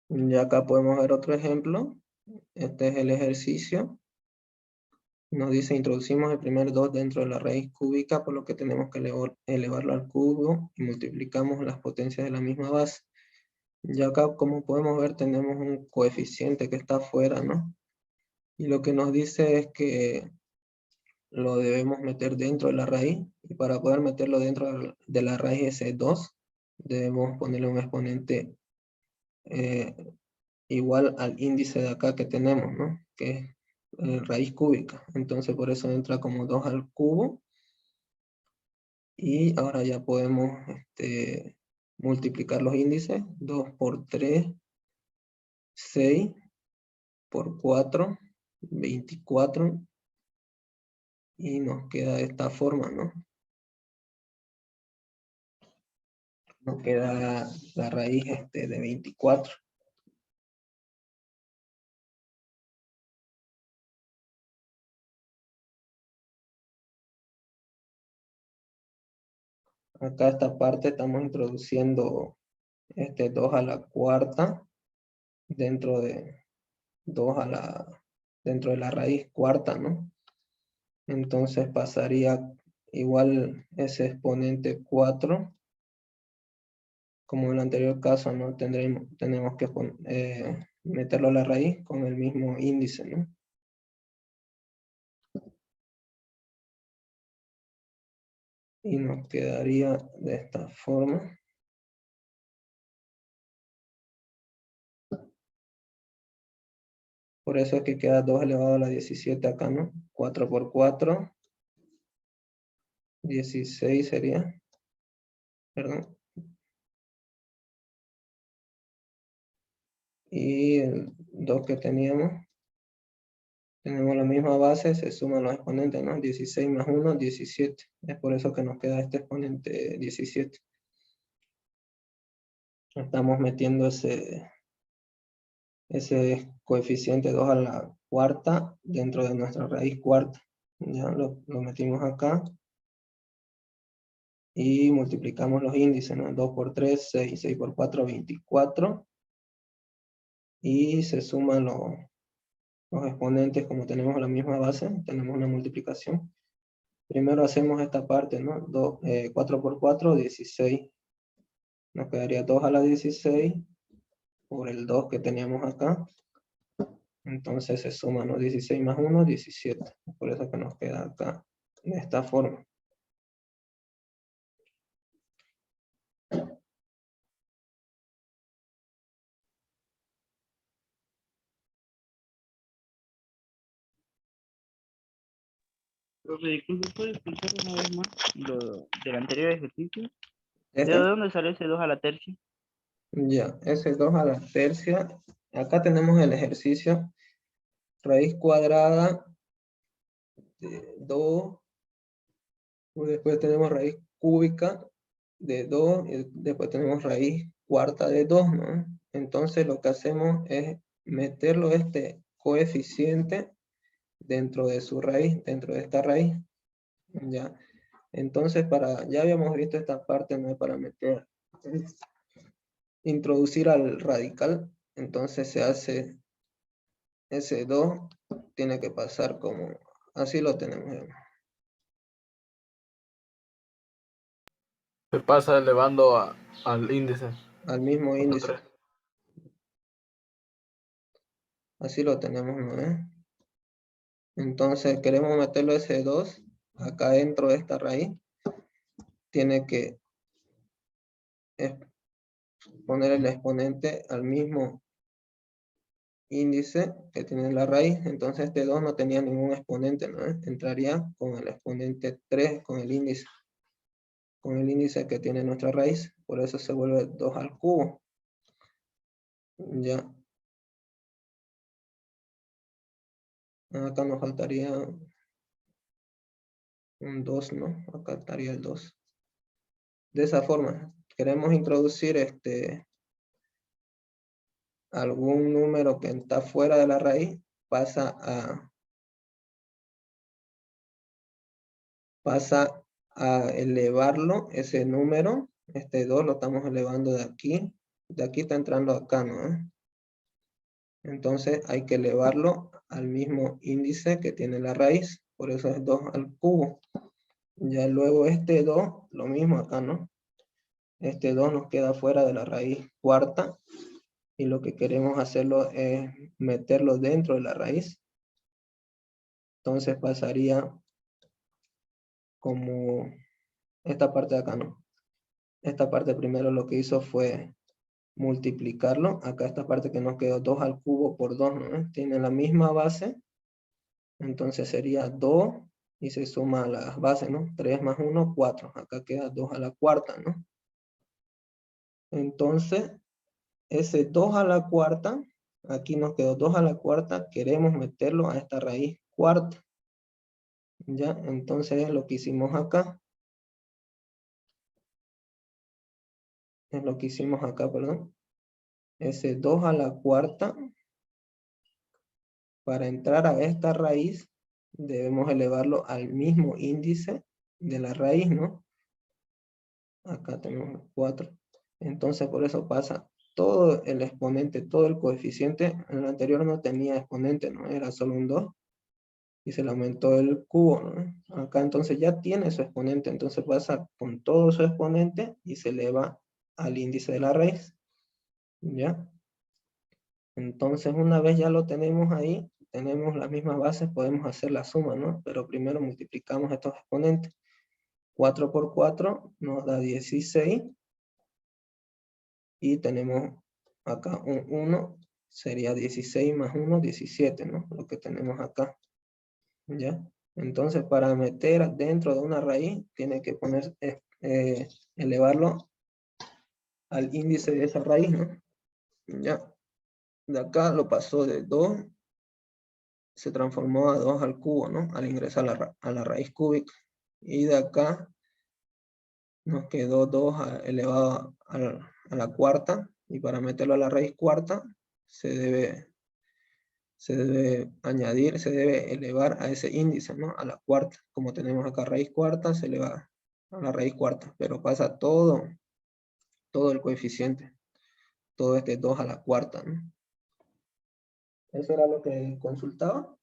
Y acá podemos ver otro ejemplo. Este es el ejercicio. Nos dice, introducimos el primer 2 dentro de la raíz cúbica, por lo que tenemos que elevarlo al cubo, y multiplicamos las potencias de la misma base. Y acá, como podemos ver, tenemos un coeficiente que está afuera, ¿no? Y lo que nos dice es que lo debemos meter dentro de la raíz, y para poder meterlo dentro de la raíz ese 2, debemos ponerle un exponente igual al índice de acá que tenemos, ¿no? Que es raíz cúbica. Entonces por eso entra como 2 al cubo, Y ahora ya podemos multiplicar los índices. 2 por 3, 6 por 4, 24. Y nos queda de esta forma, ¿no? Nos queda la raíz de 24. Acá esta parte estamos introduciendo 2 a la cuarta dentro de 2 a la, dentro de la raíz cuarta, ¿no? Entonces pasaría igual ese exponente 4, como en el anterior caso, ¿no? Tenemos que meterlo a la raíz con el mismo índice, ¿no? Y nos quedaría de esta forma. Por eso es que queda 2 elevado a la 17 acá, ¿no? 4 por 4. 16 sería. Perdón. Y el 2 que teníamos. Tenemos la misma base, se suman los exponentes, ¿no? 16 más 1, 17. Es por eso que nos queda este exponente 17. Estamos metiendo ese coeficiente 2 a la cuarta dentro de nuestra raíz cuarta. Ya lo metimos acá. Y multiplicamos los índices, ¿no? 2 por 3, 6, 6 por 4, 24. Y se suman los exponentes, como tenemos la misma base, tenemos una multiplicación. Primero hacemos esta parte, ¿no? 4 por 4, 16. Nos quedaría 2 a la 16 por el 2 que teníamos acá. Entonces se suma, ¿no? 16 más 1, 17. Por eso que nos queda acá de esta forma. Profe, disculpe, ¿puede explicar una vez más lo del anterior ejercicio? ¿De Este, dónde sale ese 2 a la tercia? ya, ese 2 a la tercia. Acá tenemos el ejercicio. Raíz cuadrada de 2. Después tenemos raíz cúbica de 2. Y después tenemos raíz cuarta de 2, ¿no? Entonces lo que hacemos es meterlo este coeficiente dentro de su raíz, dentro de esta raíz. Ya. Entonces, ya habíamos visto esta parte, ¿no? Para introducir al radical. Entonces se hace ese 2, tiene que pasar como, así lo tenemos. Se pasa elevando al índice. Al mismo índice. 3. Así lo tenemos, ¿no? Entonces queremos meterlo ese 2 acá dentro de esta raíz. Tiene que poner el exponente al mismo índice que tiene la raíz. Entonces este 2 no tenía ningún exponente, ¿no? Entraría con el exponente 3, con el índice que tiene nuestra raíz. Por eso se vuelve 2 al cubo. Ya. Acá nos faltaría un 2, ¿no? Acá estaría el 2. De esa forma, queremos introducir algún número que está fuera de la raíz, pasa a elevarlo, ese número, este 2 lo estamos elevando de aquí está entrando acá, ¿no? Entonces hay que elevarlo al mismo índice que tiene la raíz, por eso es 2 al cubo. Ya luego este 2, lo mismo acá, ¿no? Este 2 nos queda fuera de la raíz cuarta, y lo que queremos hacerlo es meterlo dentro de la raíz. Entonces pasaría como esta parte de acá, ¿no? Esta parte primero lo que hizo fue multiplicarlo. Acá esta parte que nos quedó 2 al cubo por 2, ¿no? Tiene la misma base. Entonces sería 2 y se suma a las bases, ¿no? 3 más 1, 4. Acá queda 2 a la cuarta, ¿no? Entonces, ese 2 a la cuarta, aquí nos quedó 2 a la cuarta, queremos meterlo a esta raíz cuarta. ¿Ya? Entonces es lo que hicimos acá. Es lo que hicimos acá, perdón. Ese 2 a la cuarta, para entrar a esta raíz, debemos elevarlo al mismo índice de la raíz, ¿no? Acá tenemos 4. Entonces por eso pasa todo el exponente, todo el coeficiente. En el anterior no tenía exponente, ¿no? Era solo un 2. Y se le aumentó el cubo, ¿no? Acá entonces ya tiene su exponente, entonces pasa con todo su exponente y se eleva al índice de la raíz. ¿Ya? Entonces una vez ya lo tenemos ahí, tenemos las mismas bases, podemos hacer la suma, ¿no? Pero primero multiplicamos estos exponentes. 4 por 4 nos da 16. Y tenemos acá un 1, sería 16 más 1, 17, ¿no? Lo que tenemos acá. ¿Ya? Entonces, para meter dentro de una raíz, tiene que poner, elevarlo al índice de esa raíz, ¿no? ¿Ya? De acá lo pasó de 2, se transformó a 2 al cubo, ¿no? Al ingresar a la raíz cúbica. Y de acá nos quedó 2 elevado a la cuarta, y para meterlo a la raíz cuarta, se debe añadir, se debe elevar a ese índice, ¿no? A la cuarta. Como tenemos acá raíz cuarta, se eleva a la raíz cuarta, pero pasa todo el coeficiente, todo este 2 a la cuarta, ¿no? Eso era lo que consultaba.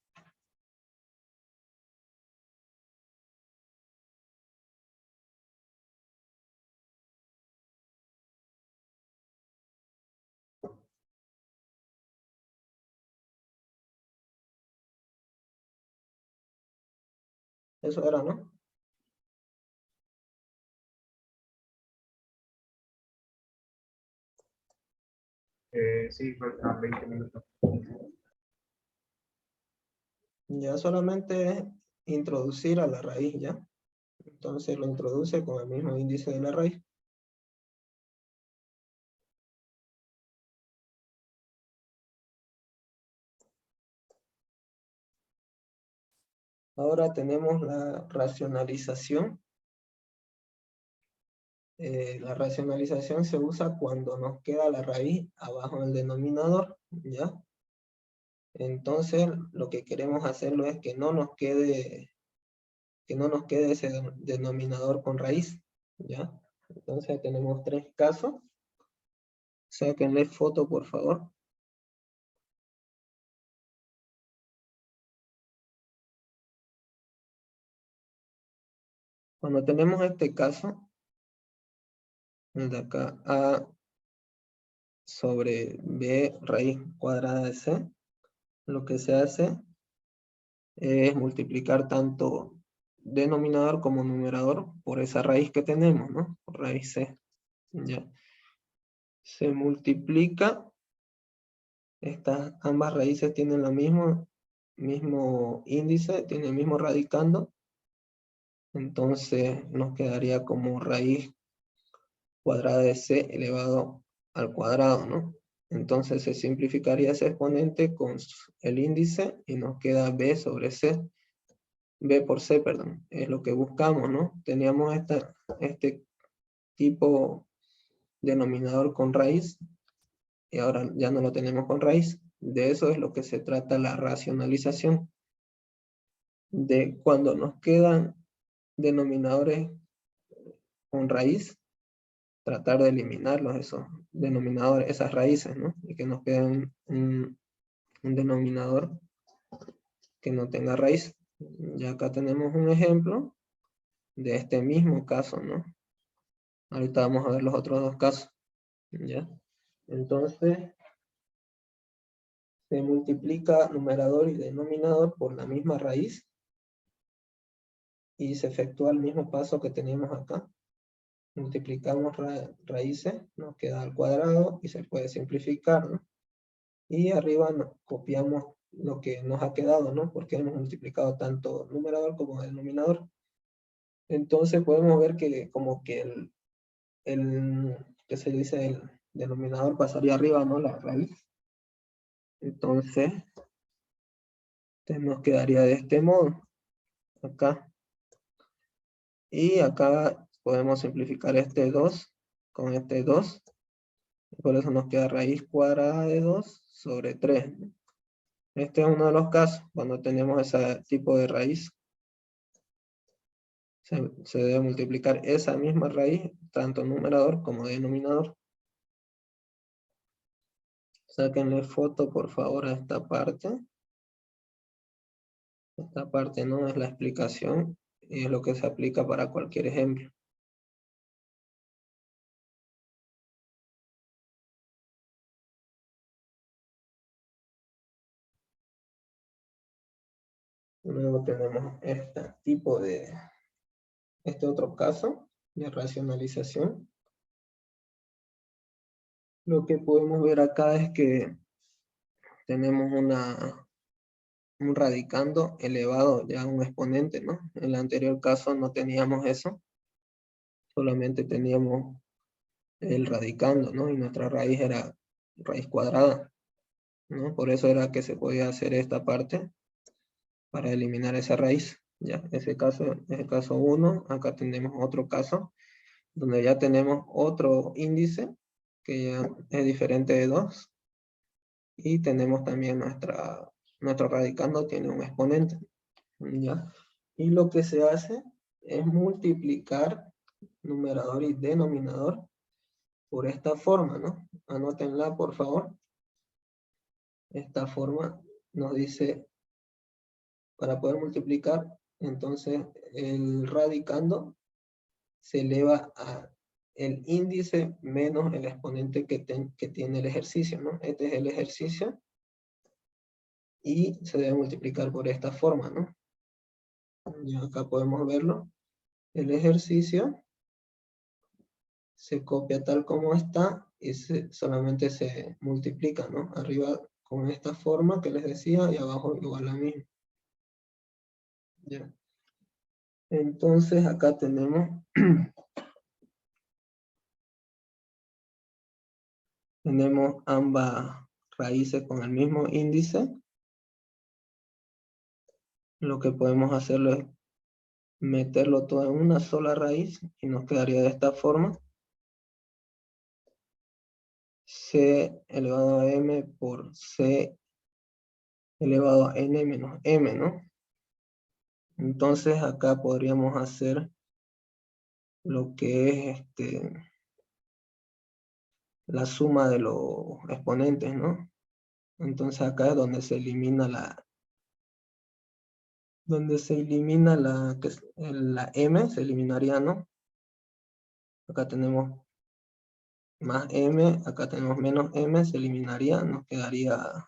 Eso era, ¿no? Sí, faltan 20 minutos. Ya solamente es introducir a la raíz, ¿ya? Entonces lo introduce con el mismo índice de la raíz. Ahora tenemos la racionalización. La racionalización se usa cuando nos queda la raíz abajo del denominador, ¿ya? Entonces lo que queremos hacerlo es que no nos quede ese denominador con raíz, ¿ya? Entonces tenemos 3 casos. Sáquenle foto, por favor. Cuando tenemos este caso, el de acá, A sobre B raíz cuadrada de C, lo que se hace es multiplicar tanto denominador como numerador por esa raíz que tenemos, ¿no? Por raíz C. Ya. Se multiplica, ambas raíces tienen lo mismo índice, tienen el mismo radicando, entonces nos quedaría como raíz cuadrada de C elevado al cuadrado, ¿no? Entonces se simplificaría ese exponente con el índice y nos queda B sobre C. B por C, perdón, es lo que buscamos, ¿no? Teníamos este tipo denominador con raíz y ahora ya no lo tenemos con raíz. De eso es lo que se trata la racionalización. De cuando nos quedan denominadores con raíz, tratar de eliminarlos, esos denominadores, esas raíces, ¿no? Y que nos quede un denominador que no tenga raíz. Ya acá tenemos un ejemplo de este mismo caso, ¿no? Ahorita vamos a ver los otros 2 casos, ¿ya? Entonces, se multiplica numerador y denominador por la misma raíz y se efectúa el mismo paso que teníamos acá. Multiplicamos raíces, nos queda al cuadrado y se puede simplificar, ¿no? Y arriba copiamos lo que nos ha quedado, ¿no? Porque hemos multiplicado tanto numerador como denominador. Entonces podemos ver que como que ¿qué se dice? El denominador pasaría arriba, ¿no? La raíz. Entonces, nos quedaría de este modo, acá. Y acá podemos simplificar este 2 con este 2. Por eso nos queda raíz cuadrada de 2 sobre 3. Este es uno de los casos, cuando tenemos ese tipo de raíz. Se debe multiplicar esa misma raíz, tanto numerador como denominador. Sáquenle foto, por favor, a esta parte. Esta parte no es la explicación, y es lo que se aplica para cualquier ejemplo. Luego tenemos este otro caso de racionalización. Lo que podemos ver acá es que tenemos un radicando elevado ya a un exponente, ¿no? En el anterior caso no teníamos eso, solamente teníamos el radicando, ¿no? Y nuestra raíz era raíz cuadrada, ¿no? Por eso era que se podía hacer esta parte para eliminar esa raíz. Ya, ese caso es el caso 1. Acá tenemos otro caso donde ya tenemos otro índice que ya es diferente de 2, y tenemos también nuestro radicando tiene un exponente, ¿ya? Y lo que se hace es multiplicar numerador y denominador por esta forma, ¿no? Anótenla, por favor. Esta forma nos dice, para poder multiplicar, entonces el radicando se eleva a el índice menos el exponente que tiene el ejercicio, ¿no? Este es el ejercicio, y se debe multiplicar por esta forma, ¿no? Y acá podemos verlo. El ejercicio se copia tal como está y solamente se multiplica, ¿no? Arriba con esta forma que les decía y abajo igual a mismo. Ya. Entonces acá tenemos tenemos ambas raíces con el mismo índice. Lo que podemos hacerlo es meterlo todo en una sola raíz y nos quedaría de esta forma. C elevado a m por C elevado a n menos m, ¿no? Entonces acá podríamos hacer lo que es la suma de los exponentes, ¿no? Entonces acá es donde se elimina la m, se eliminaría, ¿no? Acá tenemos más m, acá tenemos menos m, se eliminaría, nos quedaría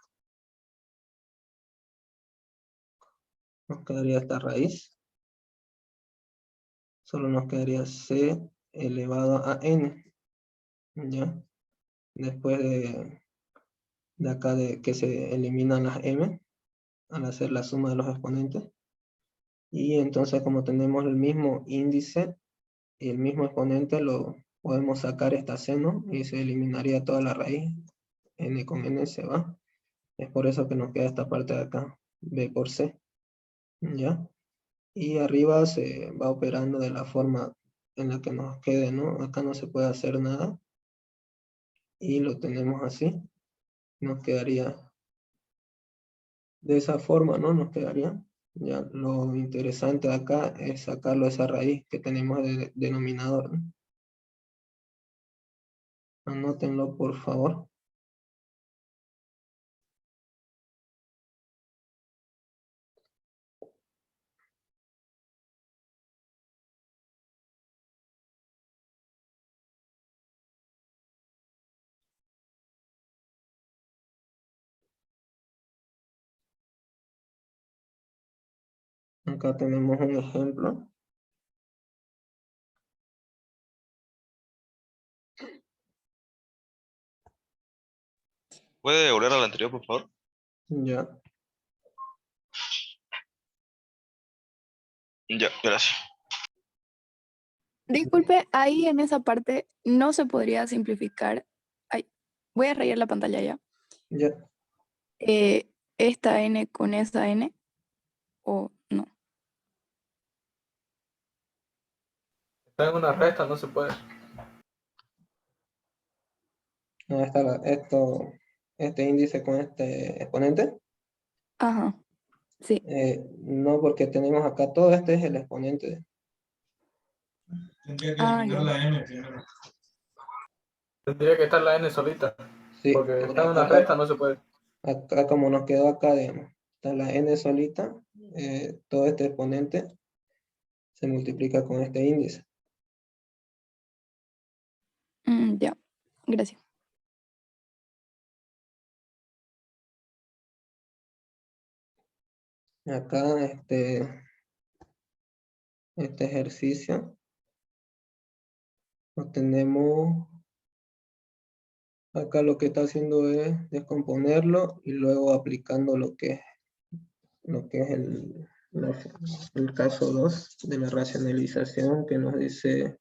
esta raíz. Solo nos quedaría c elevado a n, ¿ya? Después de acá de que se eliminan las m, al hacer la suma de los exponentes. Y entonces como tenemos el mismo índice y el mismo exponente, lo podemos sacar esta c, ¿no? Y se eliminaría toda la raíz. N con n se va. Es por eso que nos queda esta parte de acá, b por c. ¿Ya? Y arriba se va operando de la forma en la que nos quede, ¿no? Acá no se puede hacer nada. Y lo tenemos así. Nos quedaría de esa forma, ¿no? Nos quedaría. Ya, lo interesante acá es sacarlo esa raíz que tenemos de denominador, ¿no? Anótenlo, por favor. Acá tenemos un ejemplo. ¿Puede volver al anterior, por favor? Ya. Ya, gracias. Disculpe, ahí en esa parte no se podría simplificar. Ay, voy a rayar la pantalla ya. Ya. Esta n con esa n, o no. Está en una resta, no se puede. No está este índice con este exponente. Ajá, sí. No, porque tenemos acá todo este es el exponente. Tendría que Ah, eliminar ya. la n primero. Tendría que estar la n solita. Sí, Porque está en una acá, resta, no se puede. acá como nos quedó acá, digamos, está la n solita, todo este exponente se multiplica con este índice. Ya, gracias. Acá este ejercicio lo tenemos, acá lo que está haciendo es descomponerlo y luego aplicando lo que es el caso 2 de la racionalización, que nos dice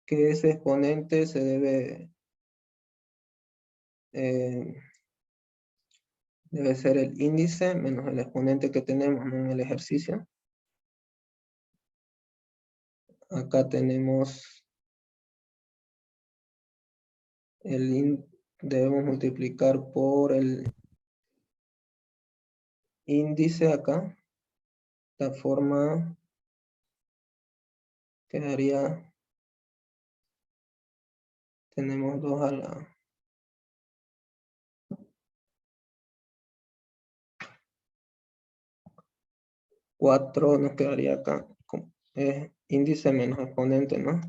que ese exponente se debe ser el índice menos el exponente que tenemos, ¿no?, en el ejercicio. Acá tenemos debemos multiplicar por el índice acá. Esta forma quedaría, tenemos 2 a la 4, nos quedaría acá, índice menos exponente, ¿no?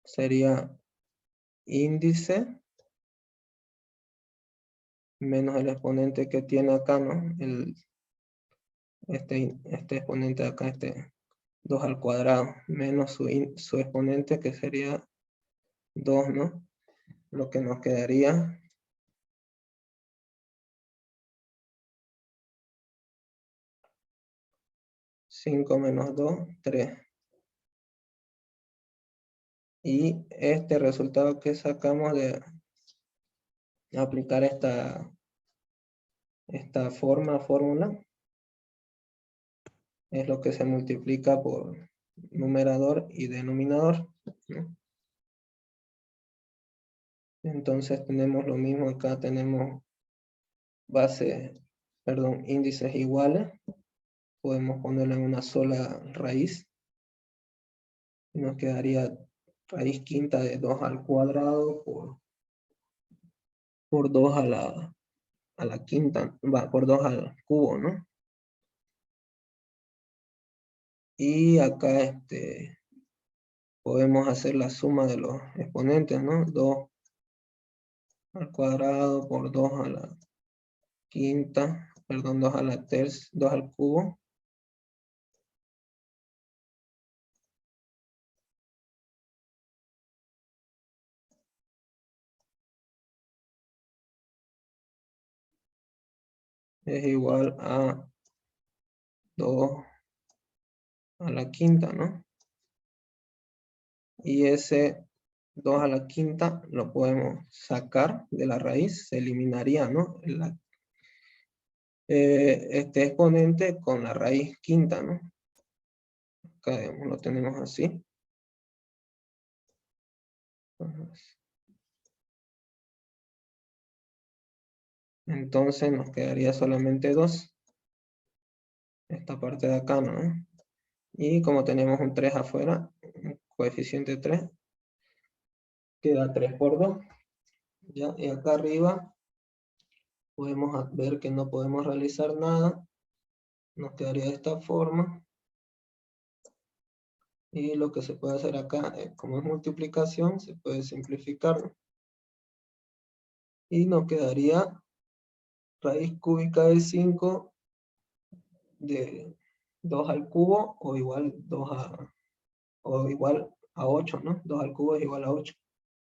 Sería índice menos el exponente que tiene acá, ¿no? Este exponente de acá, 2 al cuadrado, menos su exponente, que sería 2, ¿no? Lo que nos quedaría 5 menos 2, 3. Y este resultado que sacamos de aplicar esta fórmula, es lo que se multiplica por numerador y denominador, ¿no? Entonces tenemos lo mismo acá, tenemos índices iguales, podemos ponerlo en una sola raíz, y nos quedaría raíz quinta de 2 al cuadrado por 2 a la quinta, por 2 al cubo, ¿no? Y acá podemos hacer la suma de los exponentes, ¿no? 2 al cuadrado por 2 a la quinta, perdón, 2 a la tercera, 2 al cubo. Es igual a 2 a la quinta, ¿no? Y ese 2 a la quinta lo podemos sacar de la raíz, se eliminaría, ¿no? Este exponente con la raíz quinta, ¿no? Acá, digamos, lo tenemos así. Entonces nos quedaría solamente 2. Esta parte de acá, ¿no? Y como tenemos un 3 afuera, un coeficiente 3, queda 3 por 2. ¿Ya? Y acá arriba podemos ver que no podemos realizar nada. Nos quedaría de esta forma. Y lo que se puede hacer acá, como es multiplicación, se puede simplificar. Y nos quedaría raíz cúbica de 5 de 2 al cubo o igual a 8, ¿no? 2 al cubo es igual a 8.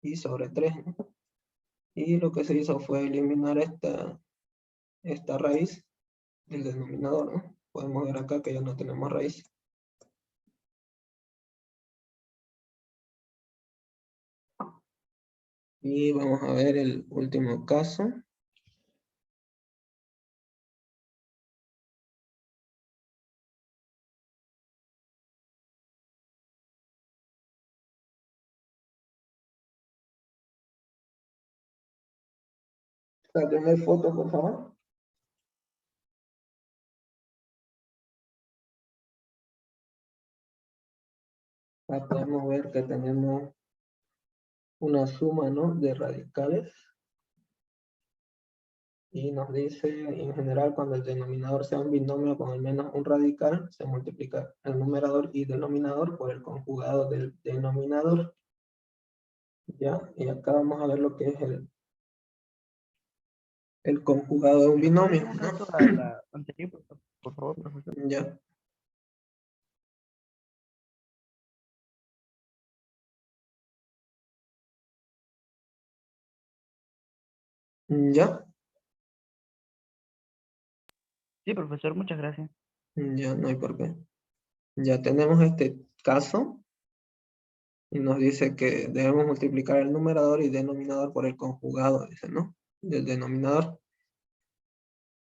y sobre 3, ¿no? Y lo que se hizo fue eliminar esta raíz del denominador, ¿no? Podemos ver acá que ya no tenemos raíz. Y vamos a ver el último caso. Sáquenme foto, por favor. Acá podemos ver que tenemos una suma, ¿no?, de radicales. Y nos dice, en general, cuando el denominador sea un binomio con al menos un radical, se multiplica el numerador y denominador por el conjugado del denominador. ¿Ya? Y acá vamos a ver lo que es el conjugado de un binomio, Un ¿no? rato a la anterior, por favor, profesor. Ya. Ya. Sí, profesor, muchas gracias. Ya, no hay por qué. Ya tenemos este caso. Y nos dice que debemos multiplicar el numerador y denominador por el conjugado, dice, ¿no?, del denominador.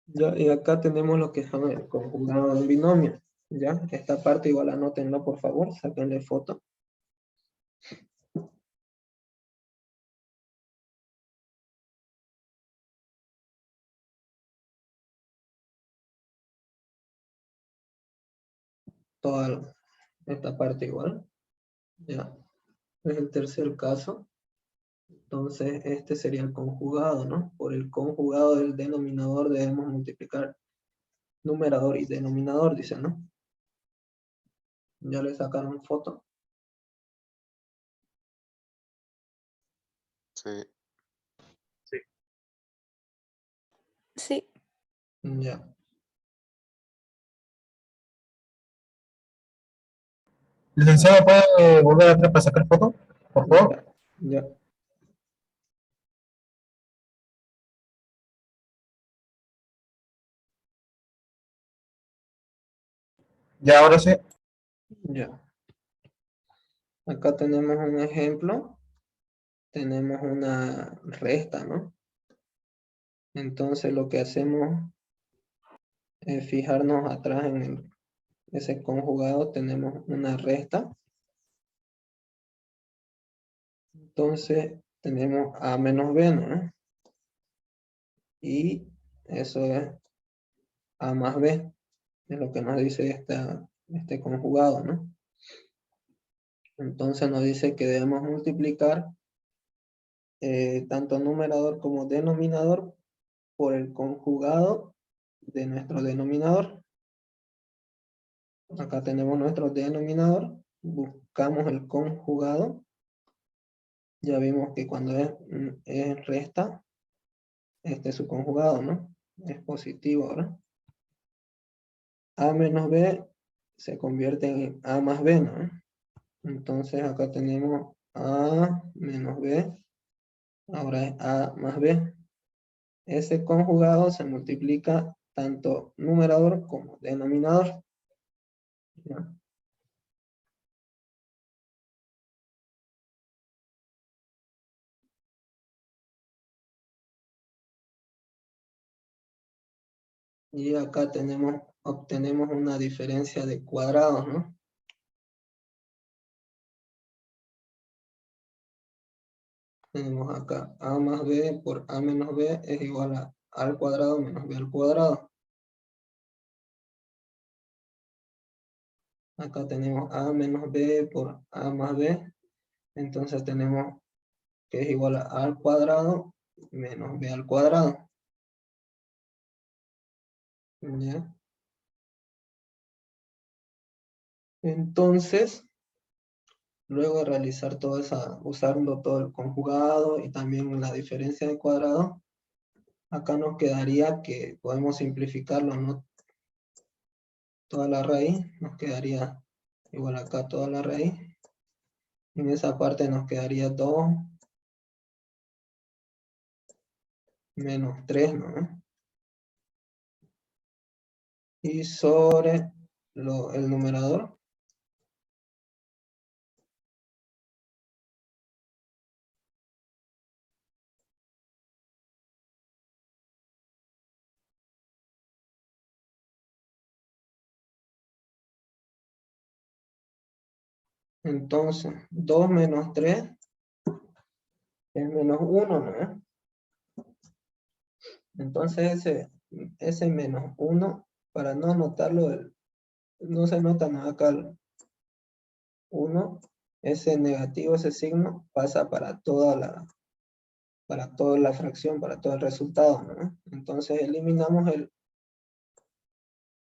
Ya, y acá tenemos lo que son el conjugado de un binomio. Ya, esta parte igual anótenlo, por favor, sáquenle foto. Toda esta parte igual. Ya, es el tercer caso. Entonces, este sería el conjugado, ¿no? Por el conjugado del denominador debemos multiplicar numerador y denominador, dice, ¿no? Ya le sacaron foto. Sí. Sí. Ya. Licenciado, ¿puede volver atrás para sacar foto? Por favor. Ya. Ya, ahora sí. Ya. Acá tenemos un ejemplo. Tenemos una resta, ¿no? Entonces lo que hacemos es fijarnos atrás en ese conjugado. Tenemos una resta. Entonces tenemos A menos B, ¿no? Y eso es A más B. Es lo que nos dice este conjugado, ¿no? Entonces nos dice que debemos multiplicar tanto numerador como denominador por el conjugado de nuestro denominador. Acá tenemos nuestro denominador, buscamos el conjugado. Ya vimos que cuando es resta, este es su conjugado, ¿no? Es positivo, ¿verdad? A menos B se convierte en A más B, ¿no? Entonces acá tenemos A menos B, ahora es A más B. Ese conjugado se multiplica tanto numerador como denominador. ¿Ya? Y acá obtenemos una diferencia de cuadrados, ¿no? Tenemos acá A más B por A menos B es igual a A al cuadrado menos B al cuadrado. Acá tenemos A menos B por A más B. Entonces tenemos que es igual a A al cuadrado menos B al cuadrado. ¿Ya? Entonces, luego de realizar usando todo el conjugado y también la diferencia de cuadrado, acá nos quedaría que podemos simplificarlo, ¿no? Toda la raíz, nos quedaría igual acá toda la raíz. En esa parte nos quedaría 2 menos 3, ¿no? Y sobre el numerador, entonces 2 menos 3 es menos 1, ¿no? Entonces ese menos 1, para no anotarlo, no se nota nada acá el 1, ese negativo, ese signo, pasa para toda la fracción, para todo el resultado, ¿no? Entonces eliminamos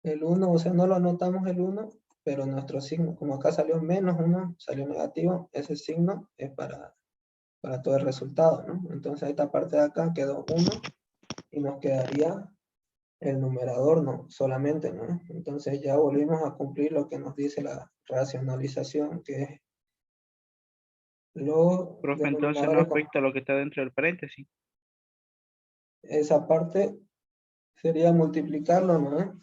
el 1, o sea, no lo anotamos el 1, pero nuestro signo, como acá salió menos 1, salió negativo, ese signo es para todo el resultado, ¿no? Entonces esta parte de acá quedó 1 y nos quedaría el numerador, no, solamente, ¿no? Entonces ya volvimos a cumplir lo que nos dice la racionalización, que es los Profe, entonces no denominadores, afecta lo que está dentro del paréntesis. esa parte sería multiplicarlo, ¿no?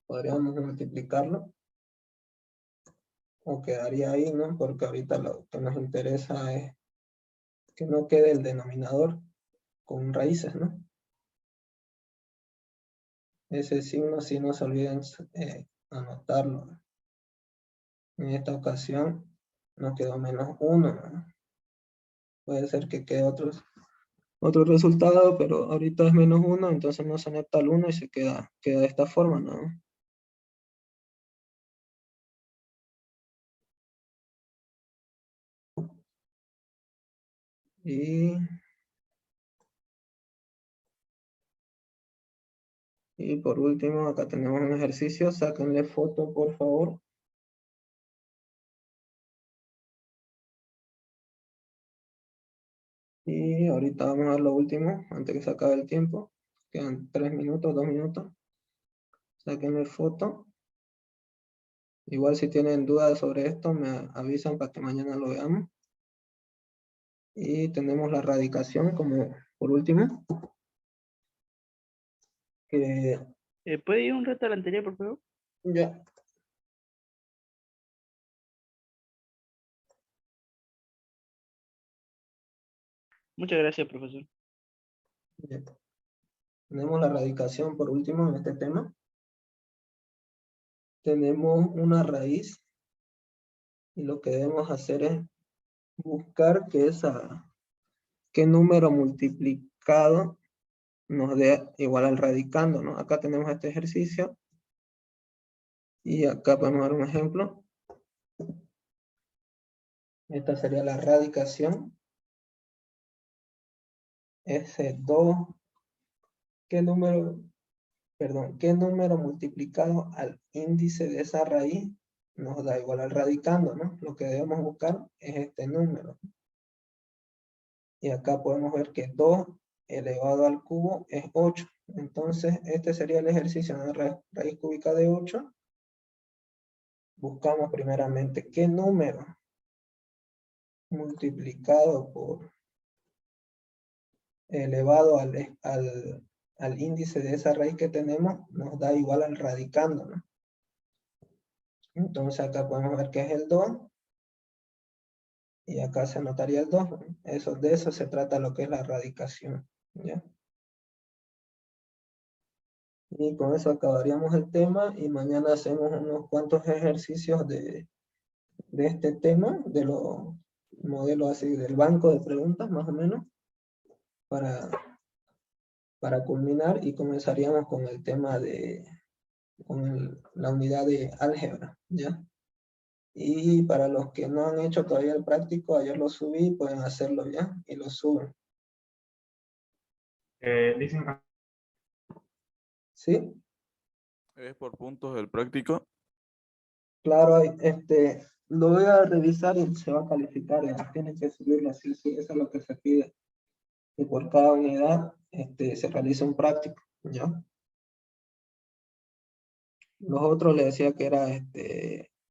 Podríamos multiplicarlo, o quedaría ahí, ¿no? Porque ahorita lo que nos interesa es que no quede el denominador con raíces, ¿no? Ese signo sí no se olviden anotarlo. En esta ocasión nos quedó menos 1, ¿no? Puede ser que quede otro resultado, pero ahorita es menos 1, entonces no se anota el 1 y se queda de esta forma, ¿no? Y por último, acá tenemos un ejercicio, sáquenle foto, por favor. Y ahorita vamos a ver lo último, antes que se acabe el tiempo. Quedan 3 minutos, 2 minutos. Sáquenle foto. Igual si tienen dudas sobre esto, me avisan para que mañana lo veamos. Y tenemos la radicación como por último. Que ¿Puede ir un rato al anterior, por favor? ya. Muchas gracias, profesor. Bien. Tenemos la radicación por último en este tema. Tenemos una raíz y lo que debemos hacer es buscar qué número multiplicado nos dé igual al radicando, ¿no? Acá tenemos este ejercicio y acá podemos dar un ejemplo. Esta sería la radicación. Ese 2, ¿qué número multiplicado al índice de esa raíz nos da igual al radicando, ¿no? Lo que debemos buscar es este número. Y acá podemos ver que 2 elevado al cubo es 8. Entonces, este sería el ejercicio de raíz cúbica de 8. Buscamos primeramente qué número multiplicado por elevado al índice de esa raíz que tenemos nos da igual al radicando, ¿no? Entonces acá podemos ver que es el 2 y acá se anotaría el 2, ¿no? De eso se trata lo que es la radicación, ¿ya? Y con eso acabaríamos el tema y mañana hacemos unos cuantos ejercicios de este tema, de los modelos así del banco de preguntas más o menos, para culminar y comenzaríamos con el tema con la unidad de álgebra, ¿ya? Y para los que no han hecho todavía el práctico, ayer lo subí, pueden hacerlo ya, y lo suben. Dicen que ¿Sí? ¿Es por puntos del práctico? Claro, lo voy a revisar y se va a calificar, ya. Tienen que subirlo así, sí, eso es lo que se pide. Y por cada unidad se realiza un práctico, ¿ya? Los otros les decía que era,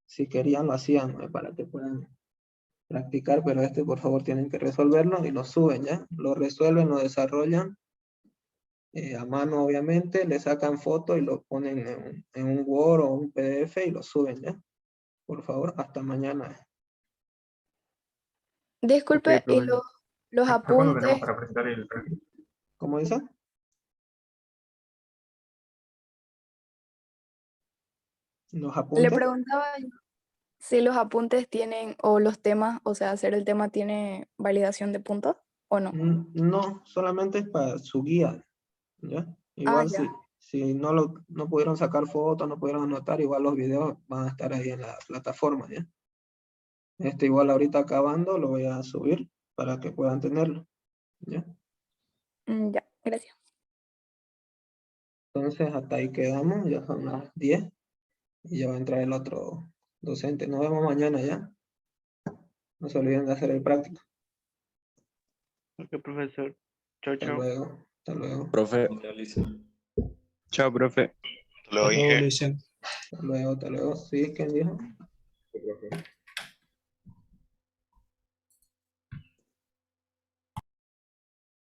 si querían lo hacían, ¿no? Para que puedan practicar, pero este por favor tienen que resolverlo y lo suben, ¿ya? Lo resuelven, lo desarrollan a mano obviamente, le sacan foto y lo ponen en un Word o un PDF y lo suben, ¿ya? Por favor, hasta mañana. Disculpe, y profesor. los ¿Hasta cuándo tenemos apuntes, para presentar el práctico? ¿Cómo dice? Los le apuntes. preguntaba si los apuntes tienen, o los temas, o sea, hacer el tema tiene validación de puntos, ¿o no? No, solamente es para su guía, ¿ya? Ah, Igual ya. si no pudieron sacar fotos, no pudieron anotar, igual los videos van a estar ahí en la plataforma, ¿ya? Igual ahorita acabando lo voy a subir para que puedan tenerlo, ¿ya? Ya, gracias. Entonces hasta ahí quedamos, ya son las 10 y ya va a entrar el otro docente. Nos vemos mañana ya. No se olviden de hacer el práctico. Ok, profesor. Chao, Hasta chao. luego. Hasta luego. Profe, Chao, profe. Hasta luego, Licen. Hasta luego. Hasta luego. ¿Sí? ¿Quién dijo?